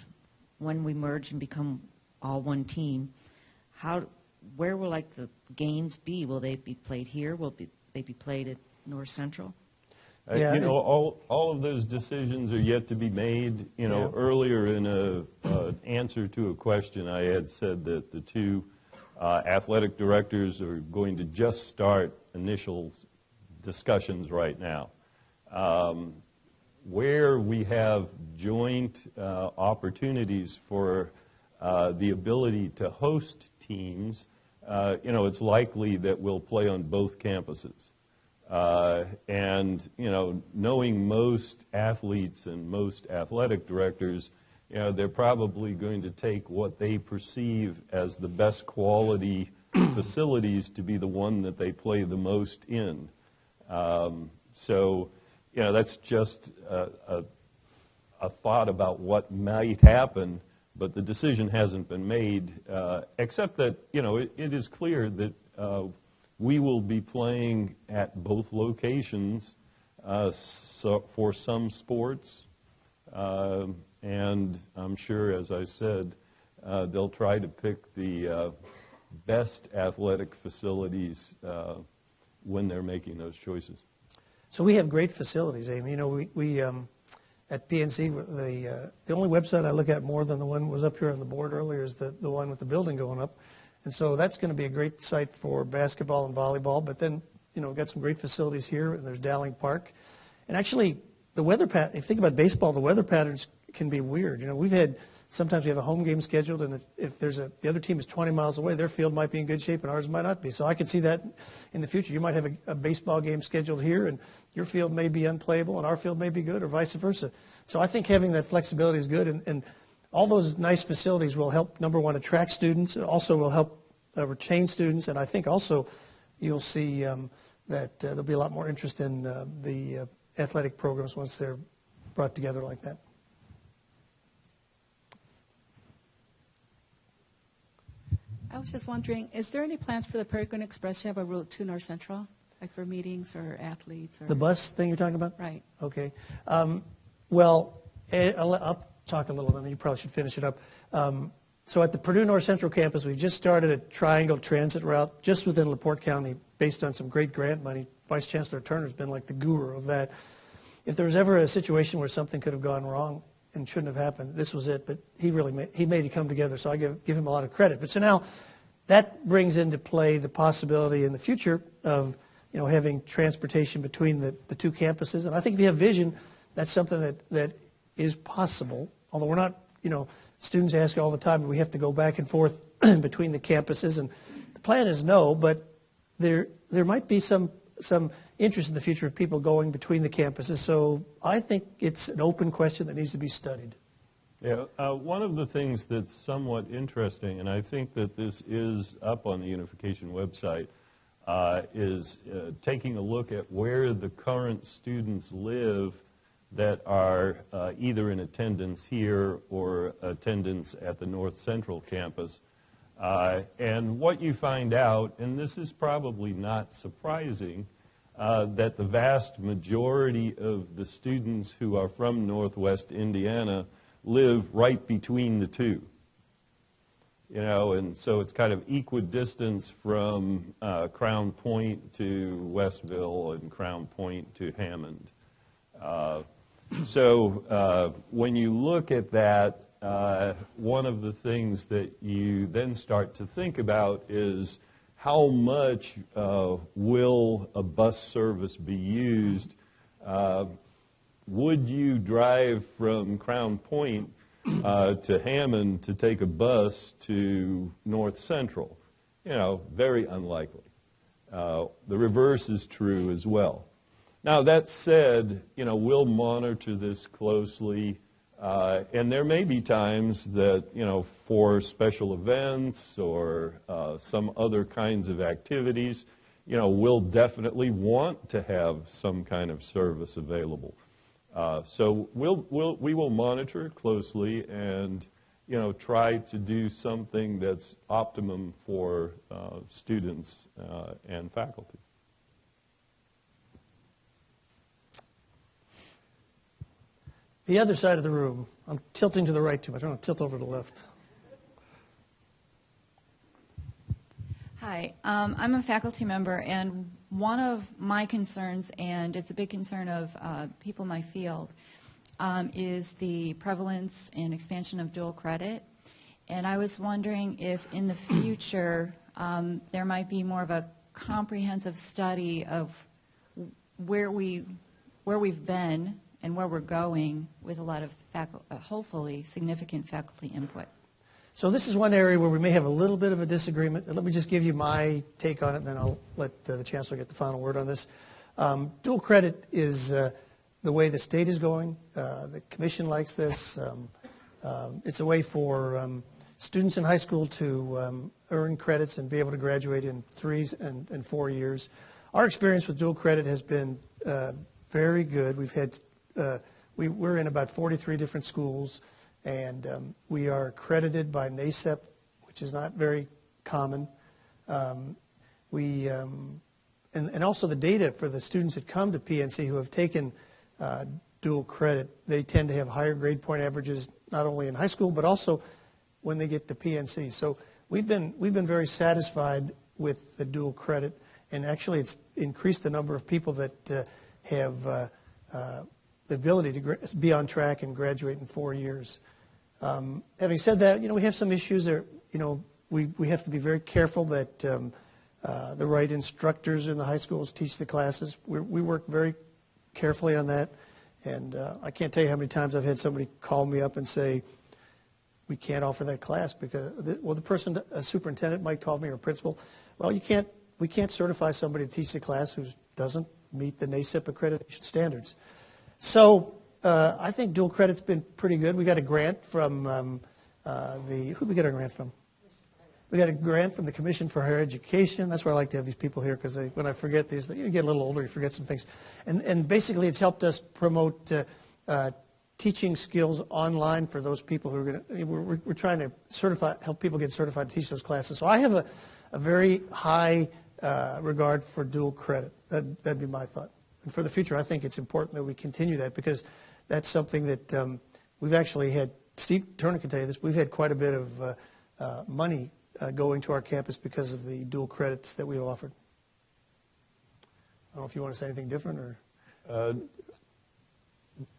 when we merge and become all one team. Where will the games be? Will they be played here? Will they be played at North Central? All of those decisions are yet to be made. Earlier in an answer to a question, I had said that the two athletic directors are going to just start initial discussions right now. Where we have joint opportunities for the ability to host teams, it's likely that we'll play on both campuses. Knowing most athletes and most athletic directors, they're probably going to take what they perceive as the best quality facilities to be the one that they play the most in. That's just a thought about what might happen, but the decision hasn't been made, except that, it is clear that we will be playing at both locations for some sports. and I'm sure, as I said, they'll try to pick the best athletic facilities when they're making those choices. So we have great facilities, Amy. You know, we at PNC, the only website I look at more than the one that was up here on the board earlier is the one with the building going up. And so that's going to be a great site for basketball and volleyball. But then, you know, we've got some great facilities here, and there's Dowling Park. And actually, the weather pattern, if you think about baseball, the weather patterns can be weird. You know, sometimes we have a home game scheduled, and if the other team is 20 miles away, their field might be in good shape and ours might not be. So I could see that in the future. You might have a baseball game scheduled here, and your field may be unplayable, and our field may be good, or vice versa. So I think having that flexibility is good, and all those nice facilities will help, number one, attract students. It also will help retain students, and I think also you'll see that there'll be a lot more interest in the athletic programs once they're brought together like that. I was just wondering, is there any plans for the Peregrine Express to have a route to North Central, like for meetings or athletes? Or... The bus thing you're talking about? Right. Okay. Well, I'll talk a little, and then you probably should finish it up. So at the Purdue North Central campus, we just started a triangle transit route just within LaPorte County based on some great grant money. Vice Chancellor Turner's been like the guru of that. If there was ever a situation where something could have gone wrong and shouldn't have happened, this was it. But he really made it come together, so I give him a lot of credit. But so now that brings into play the possibility in the future of, you know, having transportation between the two campuses. And I think if you have vision, that's something that is possible. Although we're not, you know, students ask all the time, do we have to go back and forth between the campuses? And the plan is no, but there might be some interest in the future of people going between the campuses. So I think it's an open question that needs to be studied. Yeah, one of the things that's somewhat interesting, and I think that this is up on the Unification website, is taking a look at where the current students live that are either in attendance here or attendance at the North Central campus. And what you find out, and this is probably not surprising, that the vast majority of the students who are from Northwest Indiana live right between the two. You know, and so it's kind of equidistance from Crown Point to Westville and Crown Point to Hammond. So when you look at that, one of the things that you then start to think about is how much will a bus service be used? Would you drive from Crown Point to Hammond to take a bus to North Central? You know, very unlikely. The reverse is true as well. Now, that said, you know, we'll monitor this closely, and there may be times that, you know, for special events or some other kinds of activities, you know, we'll definitely want to have some kind of service available. So we will monitor it closely and, you know, try to do something that's optimum for students and faculty. The other side of the room. I'm tilting to the right too much. I want to tilt over to the left. Hi, I'm a faculty member, and one of my concerns, and it's a big concern of people in my field, is the prevalence and expansion of dual credit. And I was wondering if in the future there might be more of a comprehensive study of where we've been and where we're going with a lot of hopefully significant faculty input. So this is one area where we may have a little bit of a disagreement. And let me just give you my take on it, and then I'll let the Chancellor get the final word on this. Dual credit is the way the state is going. The Commission likes this. It's a way for students in high school to earn credits and be able to graduate in 3 and 4 years. Our experience with dual credit has been very good. We've had we're in about 43 different schools, and we are accredited by NACEP, which is not very common. And also the data for the students that come to PNC who have taken dual credit, they tend to have higher grade point averages, not only in high school, but also when they get to PNC. So we've been very satisfied with the dual credit, and actually it's increased the number of people that have the ability to be on track and graduate in 4 years. Having said that, we have some issues there. We have to be very careful that the right instructors in the high schools teach the classes. We work very carefully on that, and I can't tell you how many times I've had somebody call me up and say, we can't offer that class because, the person, a superintendent might call me or a principal, well, we can't certify somebody to teach the class who doesn't meet the NACIP accreditation standards. So I think dual credit's been pretty good. We got a grant from who did we get our grant from? We got a grant from the Commission for Higher Education. That's where I like to have these people here because when I forget these, you get a little older, you forget some things. And basically it's helped us promote teaching skills online for those people who are going to, we're trying to help people get certified to teach those classes. So I have a very high regard for dual credit. That'd be my thought. And for the future, I think it's important that we continue that because that's something that we've actually had, Steve Turner can tell you this, we've had quite a bit of money going to our campus because of the dual credits that we've offered. I don't know if you want to say anything different or...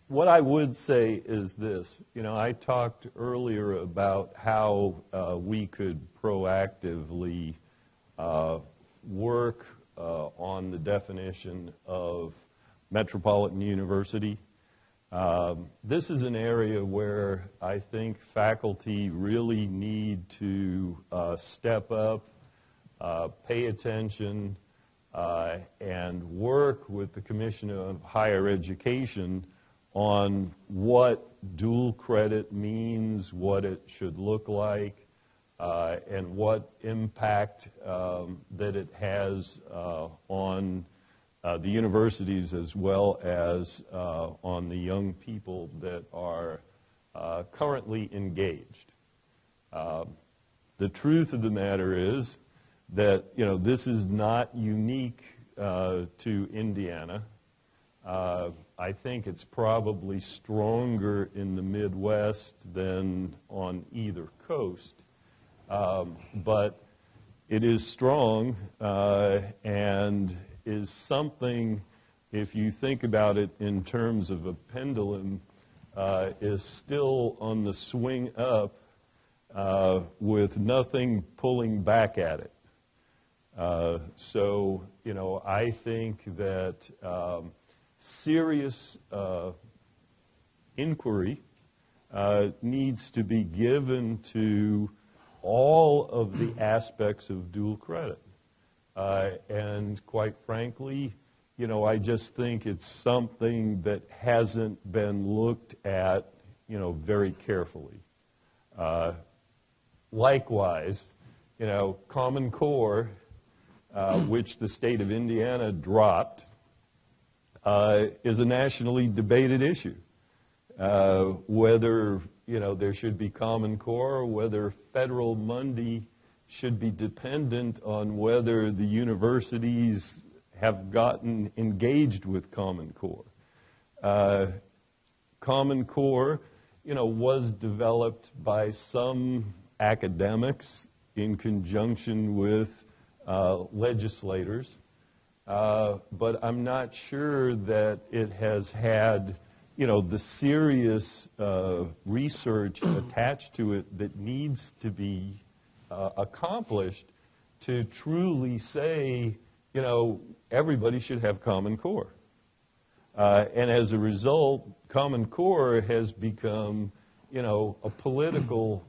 What I would say is this. I talked earlier about how we could proactively work on the definition of metropolitan university. This is an area where I think faculty really need to step up, pay attention, and work with the Commission of Higher Education on what dual credit means, what it should look like, and what impact that it has on the universities as well as on the young people that are currently engaged. The truth of the matter is that this is not unique to Indiana. I think it's probably stronger in the Midwest than on either coast. But it is strong and is something, if you think about it in terms of a pendulum, is still on the swing up with nothing pulling back at it. So, I think that serious inquiry needs to be given to all of the aspects of dual credit. And quite frankly, I just think it's something that hasn't been looked at, very carefully. Likewise, Common Core, which the state of Indiana dropped, is a nationally debated issue. Whether, there should be Common Core, whether federal money should be dependent on whether the universities have gotten engaged with Common Core. Common Core, was developed by some academics in conjunction with legislators. But I'm not sure that it has had, the serious research attached to it that needs to be accomplished to truly say, everybody should have Common Core. And as a result, Common Core has become, a political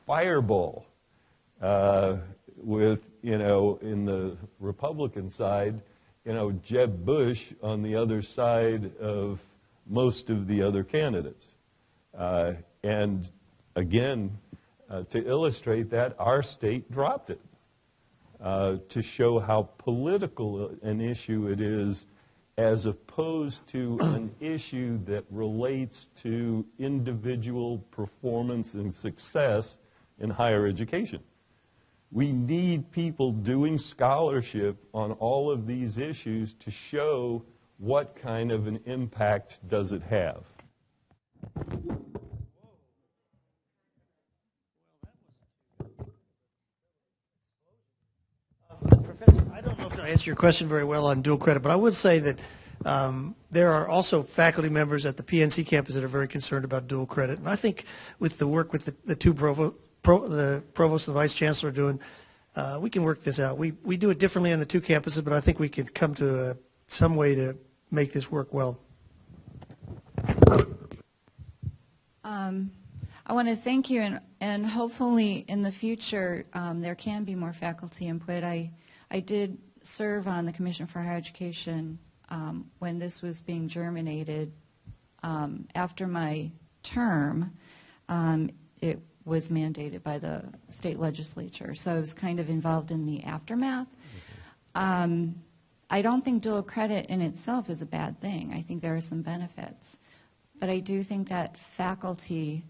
fireball with, in the Republican side, Jeb Bush on the other side of most of the other candidates. And again, to illustrate that, our state dropped it to show how political an issue it is as opposed to an issue that relates to individual performance and success in higher education. We need people doing scholarship on all of these issues to show what kind of an impact does it have? Professor, I don't know if I answered your question very well on dual credit, but I would say that there are also faculty members at the PNC campus that are very concerned about dual credit. And I think with the work with the two the provost and the vice chancellor are doing, we can work this out. We do it differently on the two campuses, but I think we can come to some way to make this work well. I want to thank you, and hopefully in the future there can be more faculty input. I did serve on the Commission for Higher Education when this was being germinated. After my term, it was mandated by the state legislature, so I was kind of involved in the aftermath. I don't think dual credit in itself is a bad thing. I think there are some benefits. But I do think that faculty,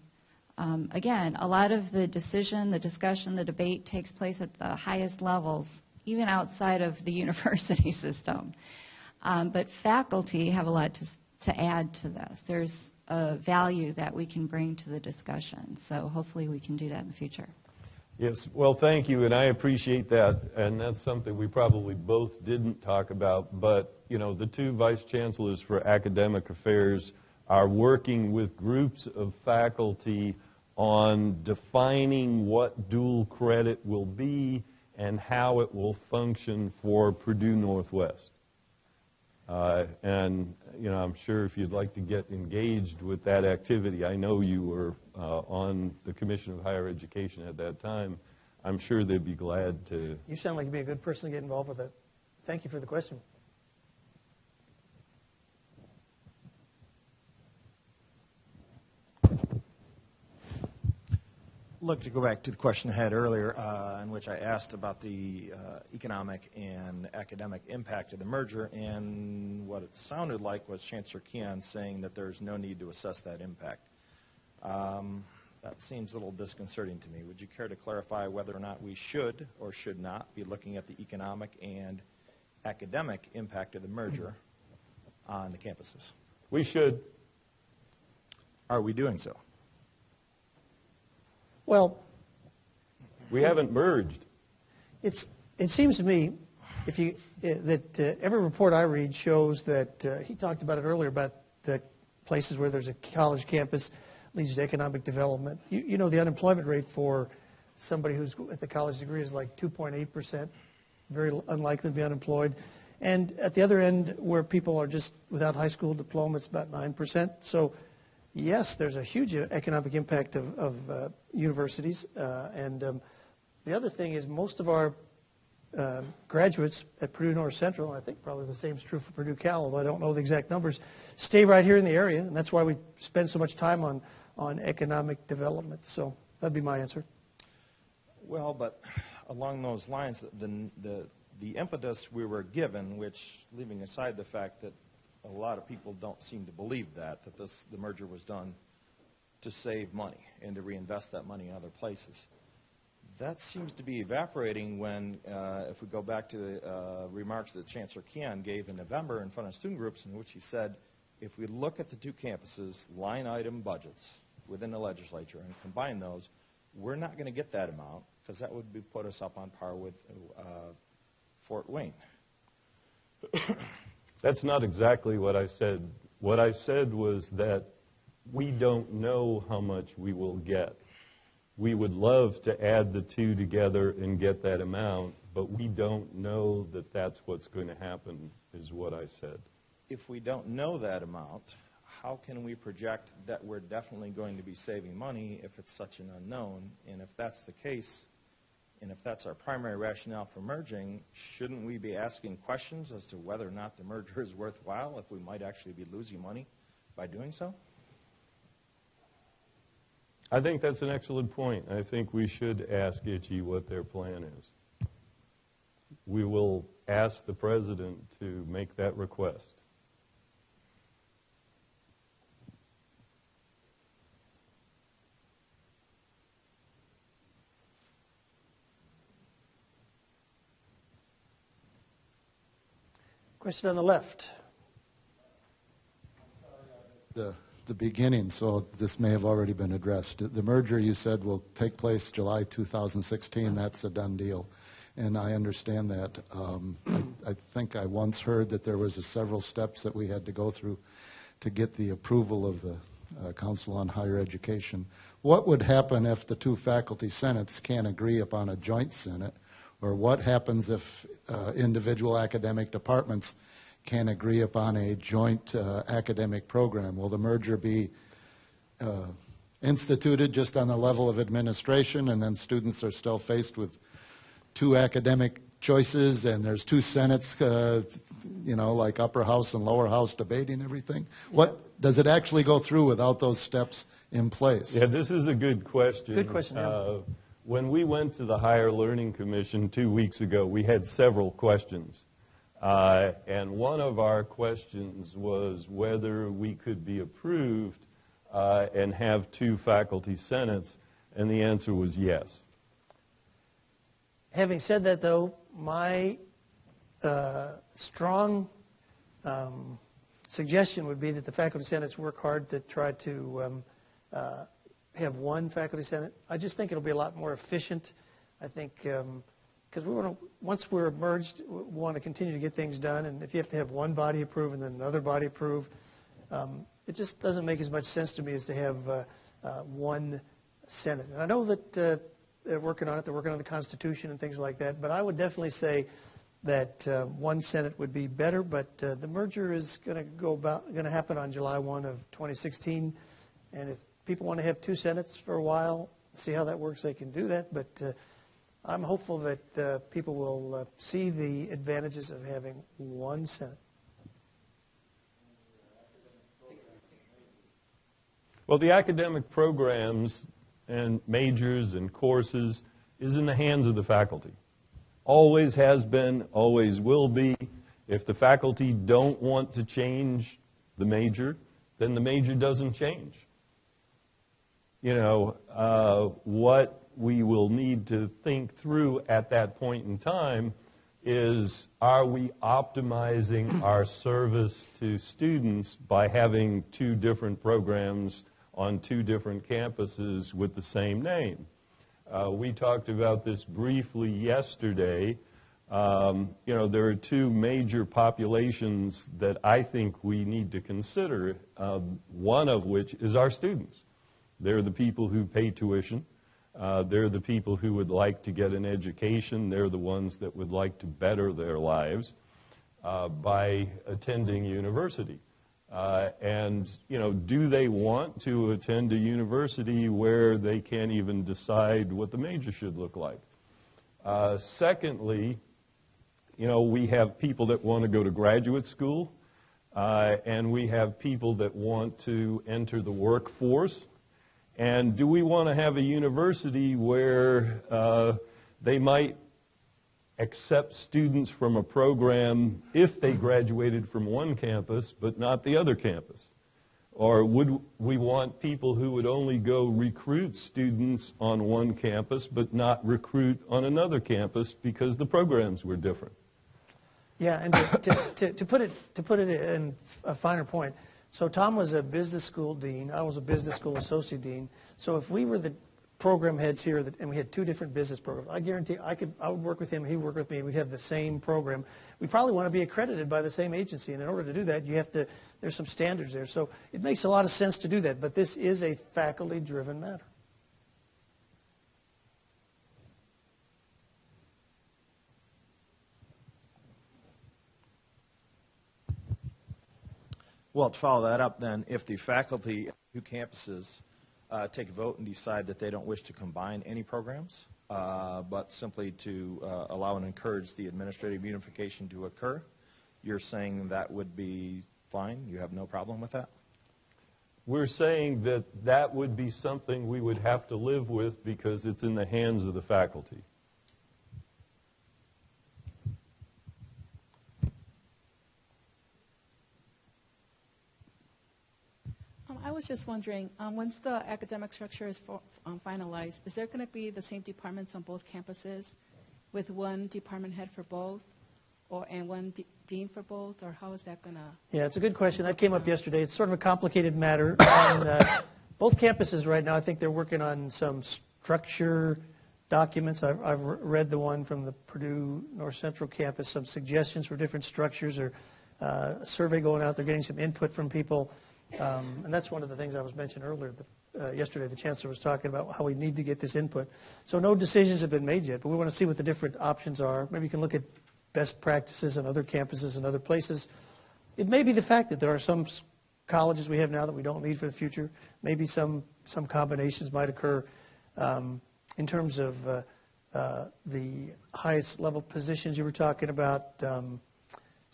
again, a lot of the decision, the discussion, the debate takes place at the highest levels, even outside of the university system. But faculty have a lot to add to this. There's a value that we can bring to the discussion. So hopefully we can do that in the future. Yes, well, thank you, and I appreciate that, and that's something we probably both didn't talk about, but, you know, the two vice chancellors for academic affairs are working with groups of faculty on defining what dual credit will be and how it will function for Purdue Northwest. And, you know, I'm sure if you'd like to get engaged with that activity, I know you were on the Commission of Higher Education at that time. I'm sure they'd be glad to. You sound like you'd be a good person to get involved with it. Thank you for the question. Look, to go back to the question I had earlier, in which I asked about the economic and academic impact of the merger, and what it sounded like was Chancellor Keon saying that there's no need to assess that impact. That seems a little disconcerting to me. Would you care to clarify whether or not we should or should not be looking at the economic and academic impact of the merger on the campuses? We should. Are we doing so? Well, we haven't merged. it seems to me that every report I read shows that he talked about it earlier about the places where there's a college campus leads to economic development. You know, the unemployment rate for somebody who's with a college degree is like 2.8%, very unlikely to be unemployed. And at the other end, where people are just without high school diploma, it's about 9%. So yes, there's a huge economic impact of universities. And the other thing is most of our graduates at Purdue North Central, and I think probably the same is true for Purdue Cal, although I don't know the exact numbers, stay right here in the area. And that's why we spend so much time on economic development. So that'd be my answer. Well, but along those lines, the impetus we were given, which, leaving aside the fact that a lot of people don't seem to believe that the merger was done to save money and to reinvest that money in other places. That seems to be evaporating when, if we go back to the remarks that Chancellor Keon gave in November in front of student groups, in which he said, if we look at the two campuses' line item budgets within the legislature and combine those, we're not going to get that amount because that would put us up on par with Fort Wayne. That's not exactly what I said. What I said was that we don't know how much we will get. We would love to add the two together and get that amount, but we don't know that that's what's going to happen, is what I said. If we don't know that amount, how can we project that we're definitely going to be saving money if it's such an unknown? And if that's the case, and if that's our primary rationale for merging, shouldn't we be asking questions as to whether or not the merger is worthwhile if we might actually be losing money by doing so? I think that's an excellent point. I think we should ask Itchy what their plan is. We will ask the president to make that request. Question on the left. the beginning, so this may have already been addressed. The merger, you said, will take place July 2016. That's a done deal, and I understand that. I think I once heard that there was several steps that we had to go through to get the approval of the Council on Higher Education. What would happen if the two faculty senates can't agree upon a joint senate, or what happens if individual academic departments can't agree upon a joint academic program? Will the merger be instituted just on the level of administration, and then students are still faced with two academic choices, and there's two senates, like upper house and lower house debating everything? What does it actually go through without those steps in place? Yeah, this is a good question. Good question. When we went to the Higher Learning Commission 2 weeks ago, we had several questions. And one of our questions was whether we could be approved and have two faculty senates, and the answer was yes. Having said that, though, my strong suggestion would be that the faculty senates work hard to try to have one faculty senate. I just think it'll be a lot more efficient. I think because once we're merged, we want to continue to get things done, and if you have to have one body approve and then another body approve, it just doesn't make as much sense to me as to have one senate. And I know that they're working on it. They're working on the Constitution and things like that. But I would definitely say that one senate would be better. But the merger is going to happen on July 1 of 2016, and if people want to have two senates for a while, see how that works, they can do that. But I'm hopeful that people will see the advantages of having one senate. Well, the academic programs and majors and courses is in the hands of the faculty. Always has been, always will be. If the faculty don't want to change the major, then the major doesn't change. What we will need to think through at that point in time is, are we optimizing our service to students by having two different programs on two different campuses with the same name? We talked about this briefly yesterday. There are two major populations that I think we need to consider, one of which is our students. They're the people who pay tuition. They're the people who would like to get an education. They're the ones that would like to better their lives by attending university. Do they want to attend a university where they can't even decide what the major should look like? Secondly, we have people that want to go to graduate school, and we have people that want to enter the workforce. And do we want to have a university where they might accept students from a program if they graduated from one campus but not the other campus? Or would we want people who would only go recruit students on one campus but not recruit on another campus because the programs were different? Yeah, and to put it in a finer point, so Tom was a business school dean. I was a business school associate dean. So if we were the program heads here and we had two different business programs, I guarantee I would work with him, he'd work with me, we'd have the same program. We probably want to be accredited by the same agency, and in order to do that, there's some standards there. So it makes a lot of sense to do that, but this is a faculty-driven matter. Well, to follow that up then, if the faculty at two campuses take a vote and decide that they don't wish to combine any programs, but simply to allow and encourage the administrative unification to occur, you're saying that would be fine? You have no problem with that? We're saying that that would be something we would have to live with because it's in the hands of the faculty. I was just wondering, once the academic structure is finalized, is there going to be the same departments on both campuses with one department head for both? and one dean for both, or how is that going to? Yeah, it's a good question. That came up yesterday. It's sort of a complicated matter. On both campuses right now, I think they're working on some structure documents. I've read the one from the Purdue North Central campus, some suggestions for different structures, or a survey going out. They're getting some input from people. And that's one of the things I was mentioning earlier. Yesterday, the chancellor was talking about how we need to get this input. So no decisions have been made yet, but we want to see what the different options are. Maybe you can look at best practices on other campuses and other places. It may be the fact that there are some colleges we have now that we don't need for the future. Maybe some combinations might occur in terms of the highest level positions you were talking about.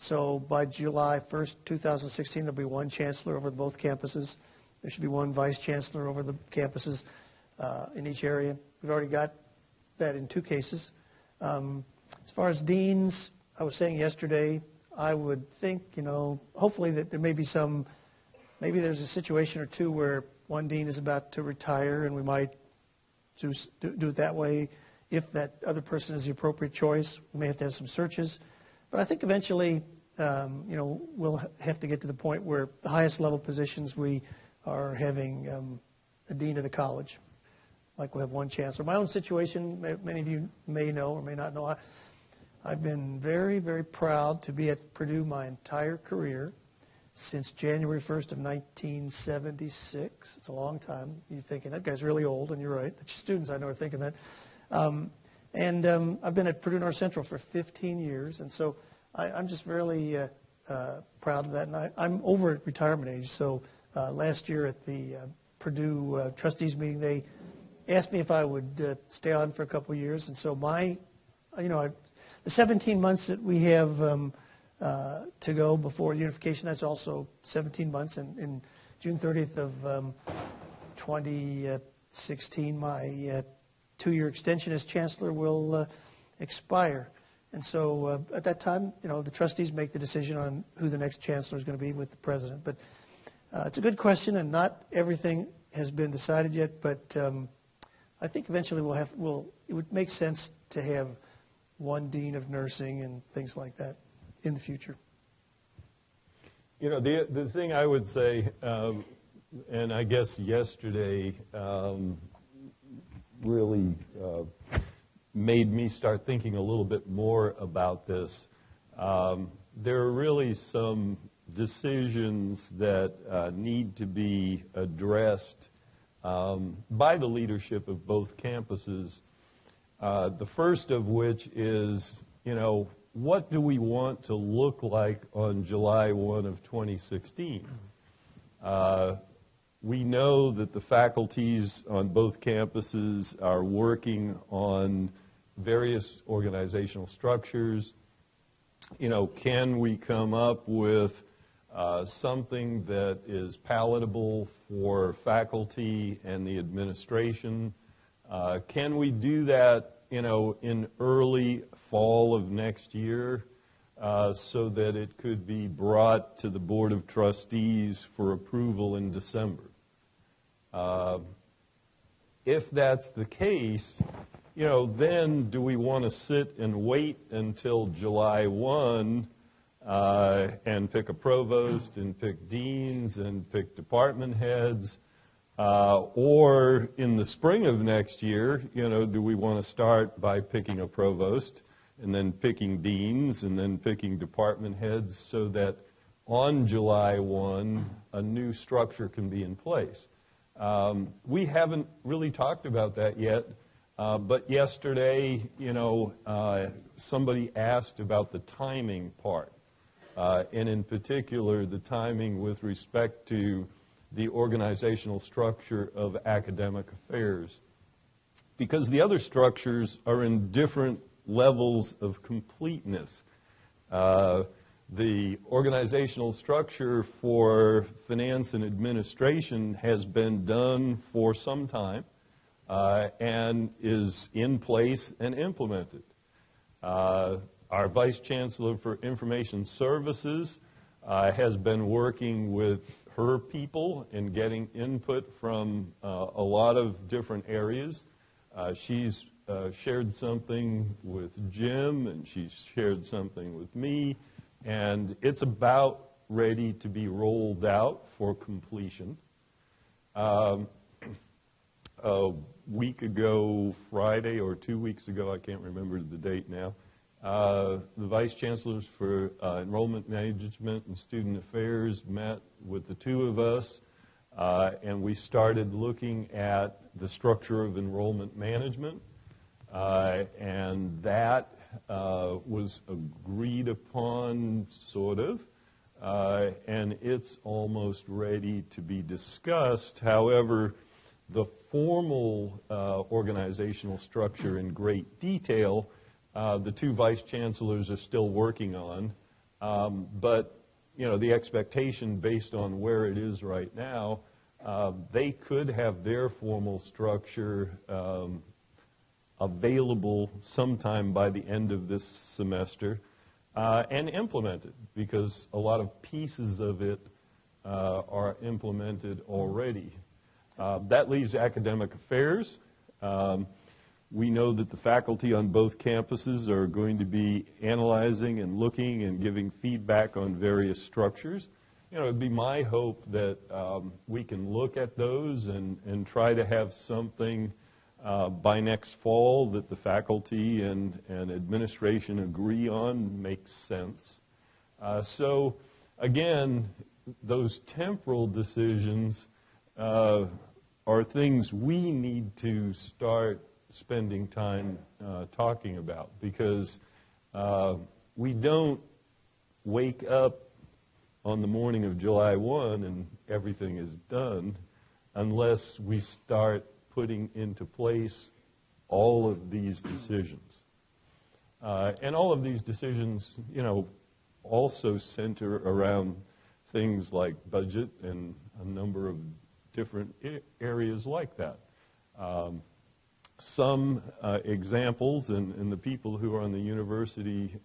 So by July 1st, 2016, there'll be one chancellor over both campuses. There should be one vice chancellor over the campuses in each area. We've already got that in 2 cases. As far as deans, I was saying yesterday, I would think, hopefully that there may be maybe there's a situation or two where one dean is about to retire, and we might do it that way. If that other person is the appropriate choice, we may have to have some searches. But I think eventually, we'll have to get to the point where the highest level positions we are having a dean of the college, like we have one chancellor. My own situation, many of you may know or may not know, I've been very, very proud to be at Purdue my entire career since January 1st of 1976. It's a long time. You're thinking, that guy's really old, and you're right. The students I know are thinking that. I've been at Purdue North Central for 15 years, and so I'm just really proud of that. And I'm over at retirement age, so last year at the Purdue trustees meeting, they asked me if I would stay on for a couple of years, and so the 17 months that we have to go before unification, that's also 17 months, and in June 30th of 2016, my 2-year extension as chancellor will expire. And so at that time, the trustees make the decision on who the next chancellor is going to be with the president. But it's a good question, and not everything has been decided yet. But I think eventually it would make sense to have one dean of nursing and things like that in the future. The thing I would say, and I guess yesterday really made me start thinking a little bit more about this. There are really some decisions that need to be addressed by the leadership of both campuses. The first of which is, what do we want to look like on July 1 of 2016? We know that the faculties on both campuses are working on various organizational structures. Can we come up with something that is palatable for faculty and the administration? Can we do that, in early fall of next year so that it could be brought to the Board of Trustees for approval in December? If that's the case, then do we want to sit and wait until July 1 and pick a provost and pick deans and pick department heads? Or in the spring of next year, do we want to start by picking a provost and then picking deans and then picking department heads so that on July 1 a new structure can be in place? We haven't really talked about that yet, but yesterday, somebody asked about the timing part, and in particular the timing with respect to the organizational structure of academic affairs, because the other structures are in different levels of completeness. The organizational structure for finance and administration has been done for some time and is in place and implemented. Our Vice Chancellor for Information Services has been working with her people in getting input from a lot of different areas. She's shared something with Jim, and she's shared something with me, and it's about ready to be rolled out for completion. A week ago, Friday, or 2 weeks ago, I can't remember the date now, the Vice Chancellors for Enrollment Management and Student Affairs met with the two of us, and we started looking at the structure of enrollment management, and that was agreed upon, sort of, and it's almost ready to be discussed. However, the formal organizational structure in great detail, the two vice chancellors are still working on, but the expectation based on where it is right now, they could have their formal structure available sometime by the end of this semester and implemented, because a lot of pieces of it are implemented already. That leaves academic affairs. We know that the faculty on both campuses are going to be analyzing and looking and giving feedback on various structures. It would be my hope that we can look at those and try to have something by next fall that the faculty and administration agree on makes sense. So again, those temporal decisions are things we need to start spending time talking about, because we don't wake up on the morning of July 1 and everything is done unless we start putting into place all of these decisions. And all of these decisions, also center around things like budget and a number of different areas like that. Some examples, and the people who are on the university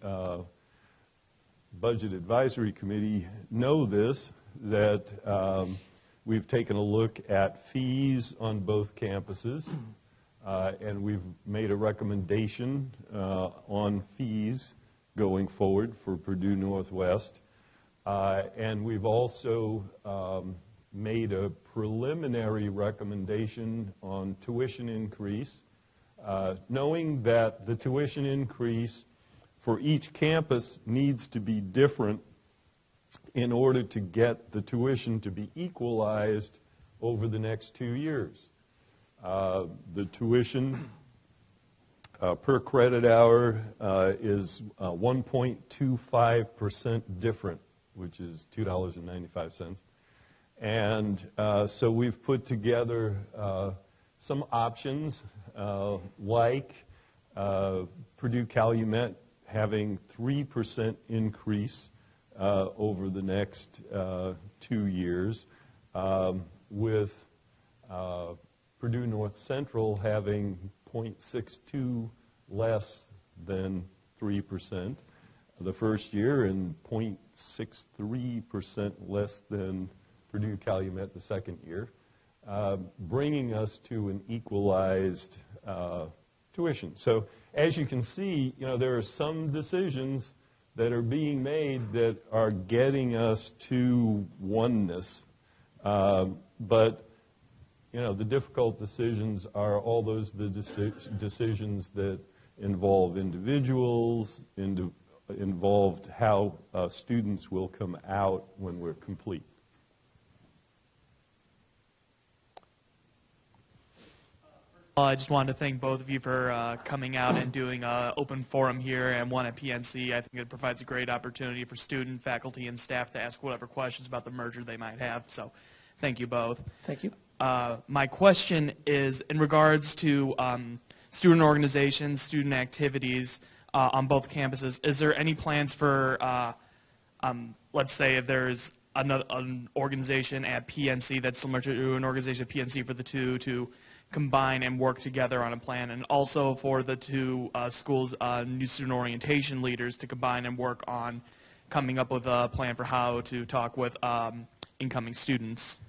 budget advisory committee know this, that we've taken a look at fees on both campuses, and we've made a recommendation on fees going forward for Purdue Northwest. And we've also made a preliminary recommendation on tuition increase, knowing that the tuition increase for each campus needs to be different in order to get the tuition to be equalized over the next 2 years. The tuition per credit hour is 1.25% different, which is $2.95. And so we've put together some options like Purdue Calumet having 3% increase over the next 2 years, with Purdue North Central having 0.62 less than 3% the first year and 0.63% less than Purdue Calumet the second year, bringing us to an equalized tuition. So as you can see, there are some decisions that are being made that are getting us to oneness. But, the difficult decisions are all those decisions that involve individuals, involved how students will come out when we're complete. I just wanted to thank both of you for coming out and doing an open forum here and one at PNC. I think it provides a great opportunity for student, faculty, and staff to ask whatever questions about the merger they might have. So thank you both. Thank you. My question is in regards to student organizations, student activities on both campuses. Is there any plans for, let's say, if there's an organization at PNC that's similar to an organization at PNC, for the two to combine and work together on a plan, and also for the two schools' new student orientation leaders to combine and work on coming up with a plan for how to talk with incoming students?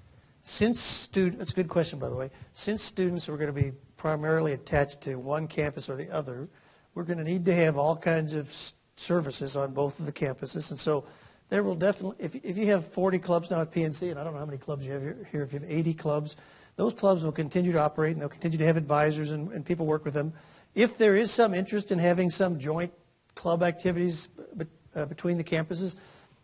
That's a good question, by the way. Since students are going to be primarily attached to one campus or the other, we're going to need to have all kinds of services on both of the campuses. And so there will definitely, if you have 40 clubs now at PNC, and I don't know how many clubs you have here, if you have 80 clubs, those clubs will continue to operate, and they'll continue to have advisors and people work with them. If there is some interest in having some joint club activities between the campuses,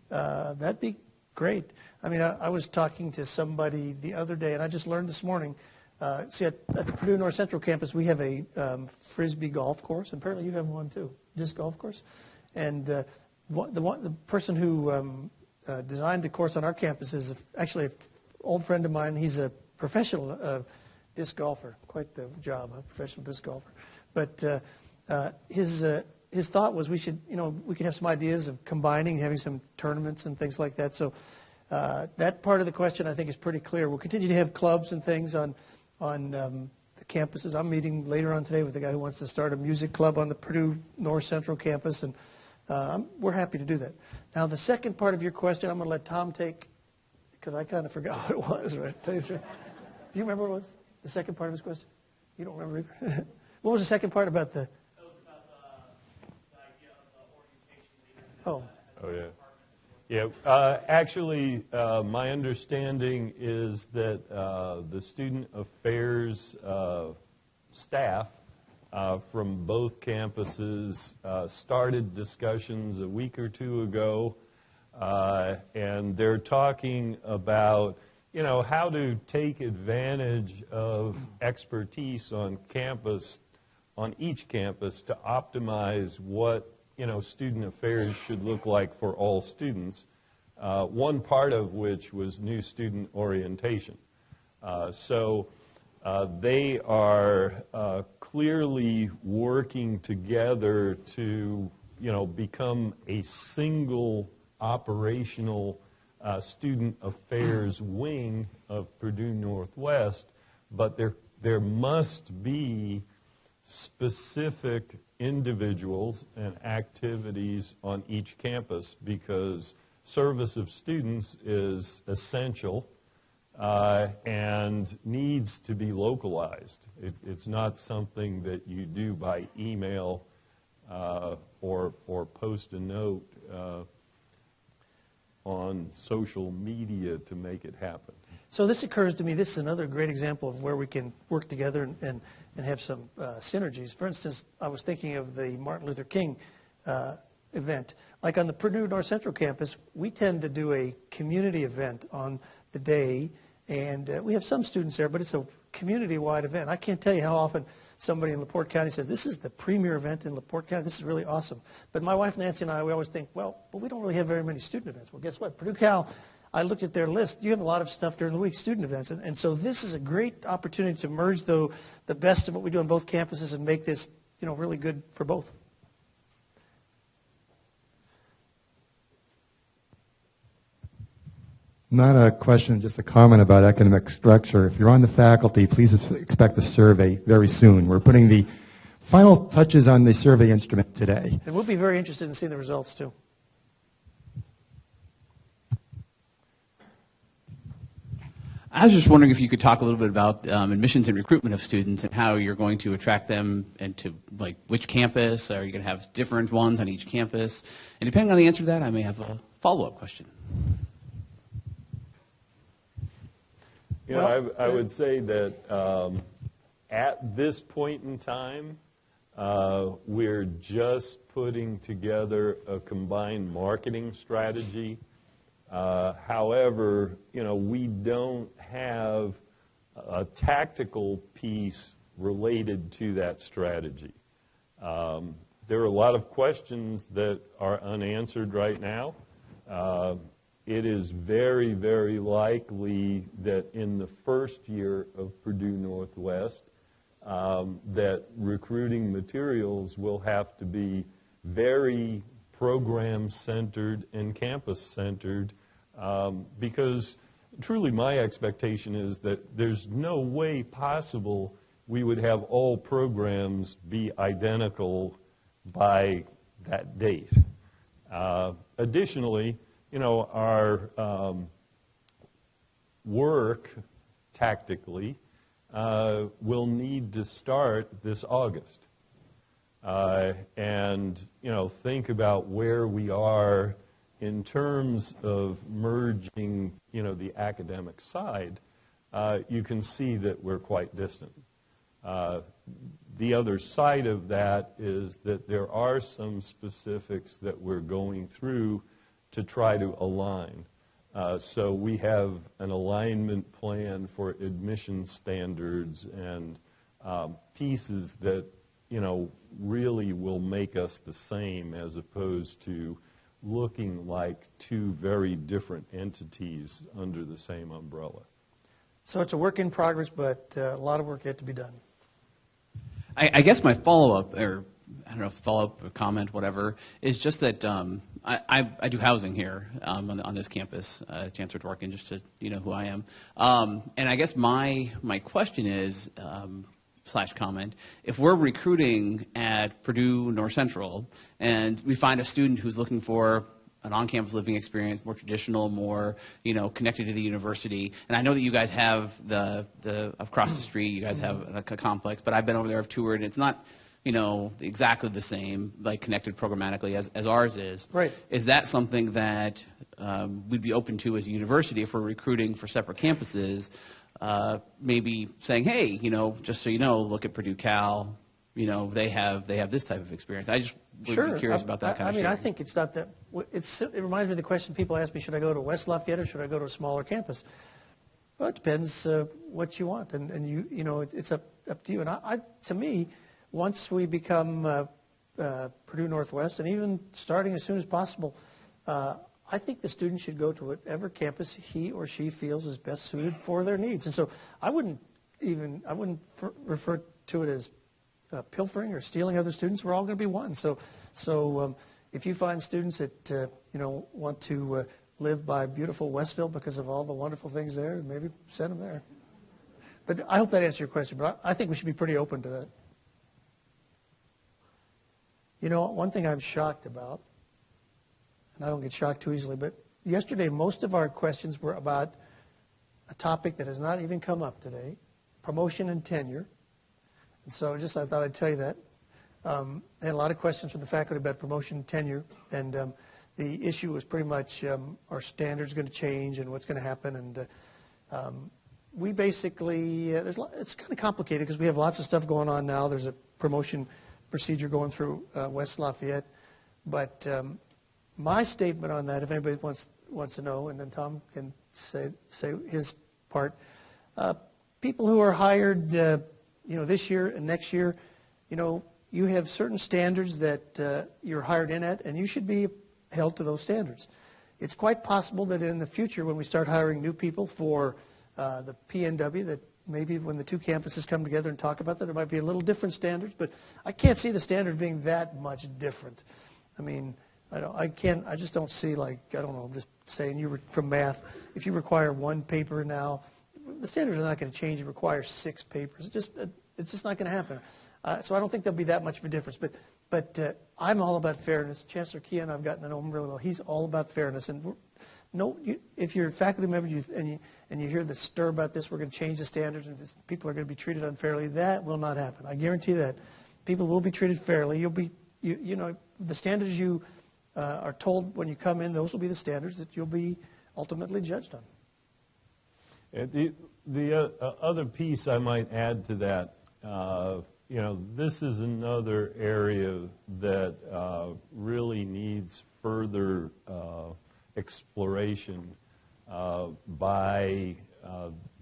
that'd be great. I mean, I was talking to somebody the other day, and I just learned this morning, see, at the Purdue North Central campus, we have a Frisbee golf course, and apparently you have one too, disc golf course. And the person who designed the course on our campus is actually an old friend of mine. He's a professional disc golfer, quite the job, a professional disc golfer. But his thought was we could have some ideas of combining, having some tournaments and things like that. So that part of the question I think is pretty clear. We'll continue to have clubs and things on the campuses. I'm meeting later on today with a guy who wants to start a music club on the Purdue North Central campus, and we're happy to do that. Now, the second part of your question, I'm going to let Tom take, because I kind of forgot what it was. Right? Tell you the truth. Do you remember what was the second part of his question? You don't remember either? What was the second part about the? That was about the idea of the orientation leaders. Yeah, actually, my understanding is that the student affairs staff from both campuses started discussions a week or two ago, and they're talking about, how to take advantage of expertise on campus, on each campus, to optimize what student affairs should look like for all students, one part of which was new student orientation. So they are clearly working together to, become a single operational student affairs wing of Purdue Northwest, but there must be specific individuals and activities on each campus, because service of students is essential and needs to be localized. It's not something that you do by email or post a note on social media to make it happen. So this occurs to me, this is another great example of where we can work together and have some synergies. For instance, I was thinking of the Martin Luther King event. Like on the Purdue North Central campus, we tend to do a community event on the day, and we have some students there, but it's a community-wide event. I can't tell you how often somebody in LaPorte County says, this is the premier event in LaPorte County. This is really awesome. But my wife Nancy and I, we always think, well, we don't really have very many student events. Well, guess what? Purdue Cal, I looked at their list. You have a lot of stuff during the week, student events. And so this is a great opportunity to merge the best of what we do on both campuses and make this really good for both. Not a question, just a comment about academic structure. If you're on the faculty, please expect a survey very soon. We're putting the final touches on the survey instrument today. And we'll be very interested in seeing the results, too. I was just wondering if you could talk a little bit about admissions and recruitment of students and how you're going to attract them, and to which campus. Are you going to have different ones on each campus? And depending on the answer to that, I may have a follow-up question. I would say that at this point in time, we're just putting together a combined marketing strategy. However, we don't have a tactical piece related to that strategy. There are a lot of questions that are unanswered right now. It is very, very likely that in the first year of Purdue Northwest, that recruiting materials will have to be very program-centered and campus-centered, because truly my expectation is that there's no way possible we would have all programs be identical by that date. Additionally, our work tactically will need to start this August. And, think about where we are in terms of merging, the academic side. You can see that we're quite distant. The other side of that is that there are some specifics that we're going through to try to align. So we have an alignment plan for admission standards and pieces that, really will make us the same as opposed to looking like two very different entities under the same umbrella. So it's a work in progress, but a lot of work yet to be done. I guess my follow-up, or I don't know if follow-up or comment, whatever, is just that I do housing here on this campus, Chancellor Dworkin, just to who I am. And I guess my question is, / comment, if we're recruiting at Purdue North Central and we find a student who's looking for an on-campus living experience, more traditional, more connected to the university. And I know that you guys have the across the street, you guys have a complex, but I've been over there, I've toured, and it's not exactly the same, like connected programmatically as ours is. Right. Is that something that we'd be open to as a university if we're recruiting for separate campuses? Maybe saying, hey, just so you know, look at Purdue Cal. They have this type of experience. I just would be curious about that kind of I mean, sharing. I think it's not that. It reminds me of the question people ask me: should I go to West Lafayette or should I go to a smaller campus? Well, it depends what you want, and it's up to you. And to me, once we become Purdue Northwest, and even starting as soon as possible, I think the student should go to whatever campus he or she feels is best suited for their needs. And so I wouldn't refer to it as pilfering or stealing other students. We're all going to be one. So if you find students that want to live by beautiful Westville because of all the wonderful things there, maybe send them there. But I hope that answers your question. But I think we should be pretty open to that. One thing I'm shocked about, and I don't get shocked too easily, but yesterday most of our questions were about a topic that has not even come up today, promotion and tenure. And so I thought I'd tell you that. I had a lot of questions from the faculty about promotion and tenure, and the issue was pretty much are standards going to change and what's going to happen. And we basically, it's kind of complicated because we have lots of stuff going on now. There's a promotion procedure going through West Lafayette. But my statement on that, if anybody wants to know, and then Tom can say his part, people who are hired this year and next year, you have certain standards that you're hired in at, and you should be held to those standards. It's quite possible that in the future, when we start hiring new people for the PNW, that maybe when the two campuses come together and talk about that, there might be a little different standards, but I can't see the standards being that much different. I mean, I just don't see, like, I don't know, I'm just saying, you were from math, if you require one paper now, the standards are not going to change. You require 6 papers. It's just not going to happen. So I don't think there'll be that much of a difference. But I'm all about fairness. Chancellor Keon, I've gotten to know him really well. He's all about fairness. And if you're a faculty member and you hear the stir about this, we're going to change the standards and people are going to be treated unfairly, that will not happen. I guarantee that. People will be treated fairly. You'll be, the standards you are told when you come in, those will be the standards that you'll be ultimately judged on. The other piece I might add to that, this is another area that really needs further exploration by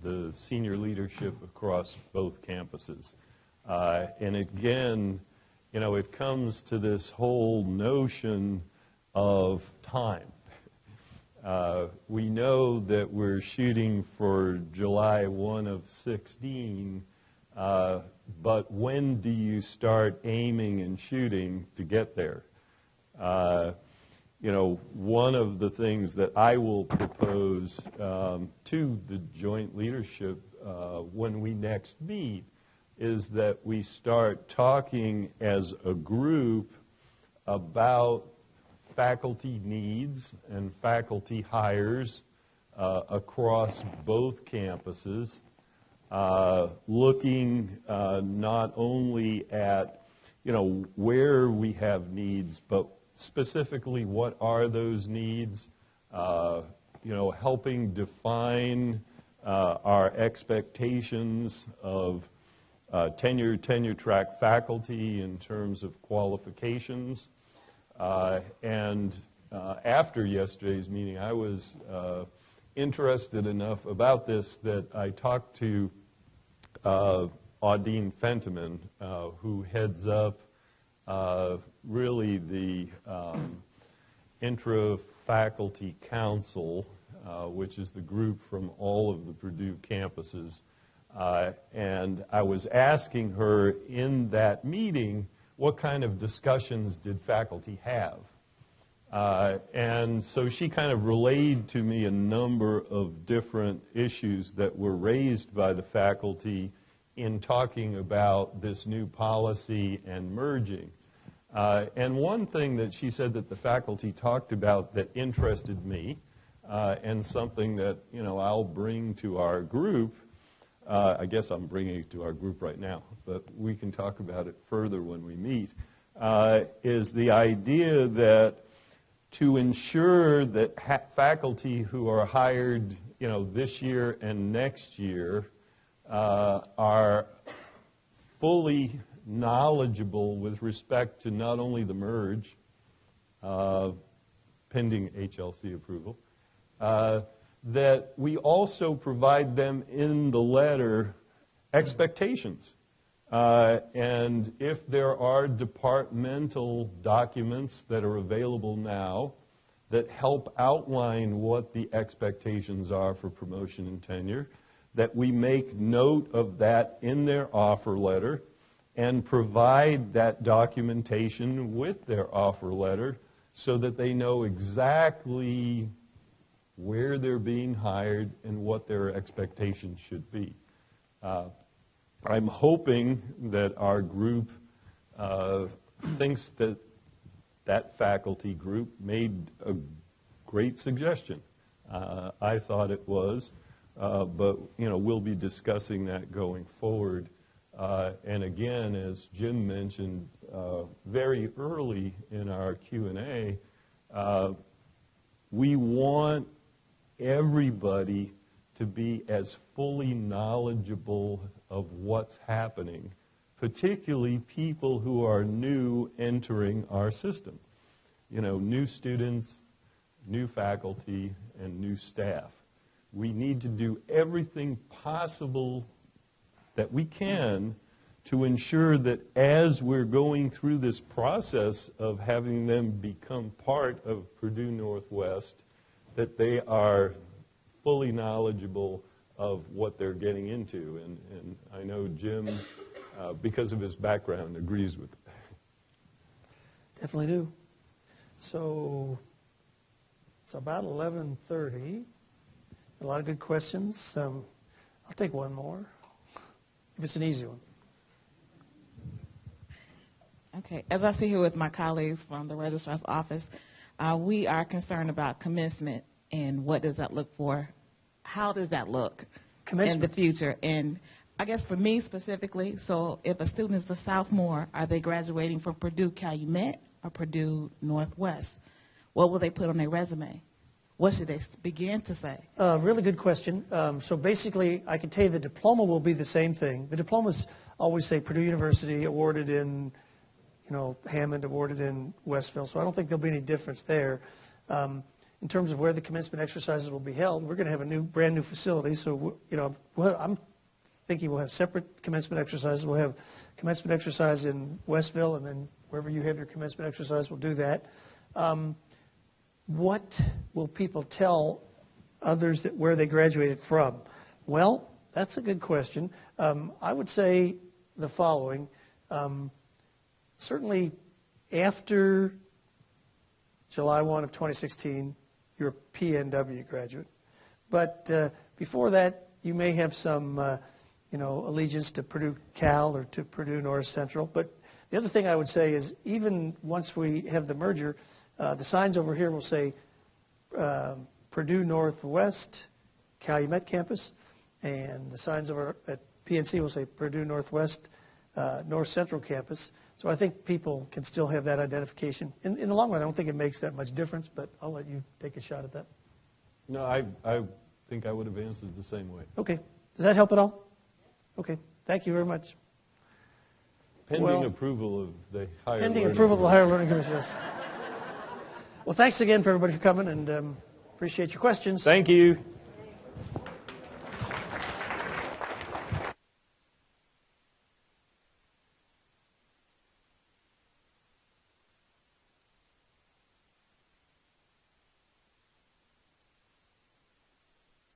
the senior leadership across both campuses. And again, it comes to this whole notion of time. We know that we're shooting for July 1 of 16, but when do you start aiming and shooting to get there? One of the things that I will propose to the joint leadership when we meet is that we start talking as a group about faculty needs and faculty hires across both campuses, looking not only at, where we have needs, but specifically what are those needs, helping define our expectations of tenure track faculty in terms of qualifications. And after yesterday's meeting, I was interested enough about this that I talked to Audine Fentiman, who heads up really the Intra-Faculty Council, which is the group from all of the Purdue campuses. And I was asking her in that meeting, what kind of discussions did faculty have? And so she kind of relayed to me a number of different issues that were raised by the faculty in talking about this new policy and merging. And one thing that she said that the faculty talked about that interested me, and something that, I'll bring to our group, I guess I'm bringing it to our group right now, but we can talk about it further when we meet, is the idea that to ensure that faculty who are hired, this year and next year are fully knowledgeable with respect to not only the merge, pending HLC approval, that we also provide them in the letter expectations. And if there are departmental documents that are available now that help outline what the expectations are for promotion and tenure, that we make note of that in their offer letter and provide that documentation with their offer letter so that they know exactly where they're being hired and what their expectations should be. I'm hoping that our group thinks that that faculty group made a great suggestion. I thought it was, but we'll be discussing that going forward. And again, as Jim mentioned very early in our Q&A, we want everybody to be as fully knowledgeable of what's happening, particularly people who are new entering our system. New students, new faculty, and new staff. We need to do everything possible that we can to ensure that as we're going through this process of having them become part of Purdue Northwest, that they are fully knowledgeable of what they're getting into. And I know Jim, because of his background, agrees with it. Definitely do. So it's about 11:30. A lot of good questions. I'll take one more, if it's an easy one. Okay. As I sit here with my colleagues from the registrar's office, we are concerned about commencement and what does that look for? How does that look in the future? And I guess for me specifically, so if a student is a sophomore, are they graduating from Purdue Calumet or Purdue Northwest? What will they put on their resume? What should they begin to say? Really good question. So basically, I can tell you the diploma will be the same thing. The diplomas always say Purdue University, awarded in, Hammond, awarded in Westville. So I don't think there'll be any difference there. In terms of where the commencement exercises will be held, we're going to have a brand new facility. So, I'm thinking we'll have separate commencement exercises. We'll have commencement exercise in Westville, and then wherever you have your commencement exercise, we'll do that. What will people tell others where they graduated from? Well, that's a good question. I would say the following. Certainly after July 1 of 2016, you're a PNW graduate. But before that, you may have some, allegiance to Purdue Cal or to Purdue North Central. But the other thing I would say is even once we have the merger, the signs over here will say Purdue Northwest, Calumet campus. and the signs over at PNC will say Purdue Northwest, North Central Campus. So I think people can still have that identification. In the long run, I don't think it makes that much difference, but I'll let you take a shot at that. No, I think I would have answered the same way. Okay. Does that help at all? Okay. Thank you very much. Pending approval of the higher Pending learning approval of the commission. Higher Learning Commission, yes. Well, thanks again for everybody for coming, and appreciate your questions. Thank you.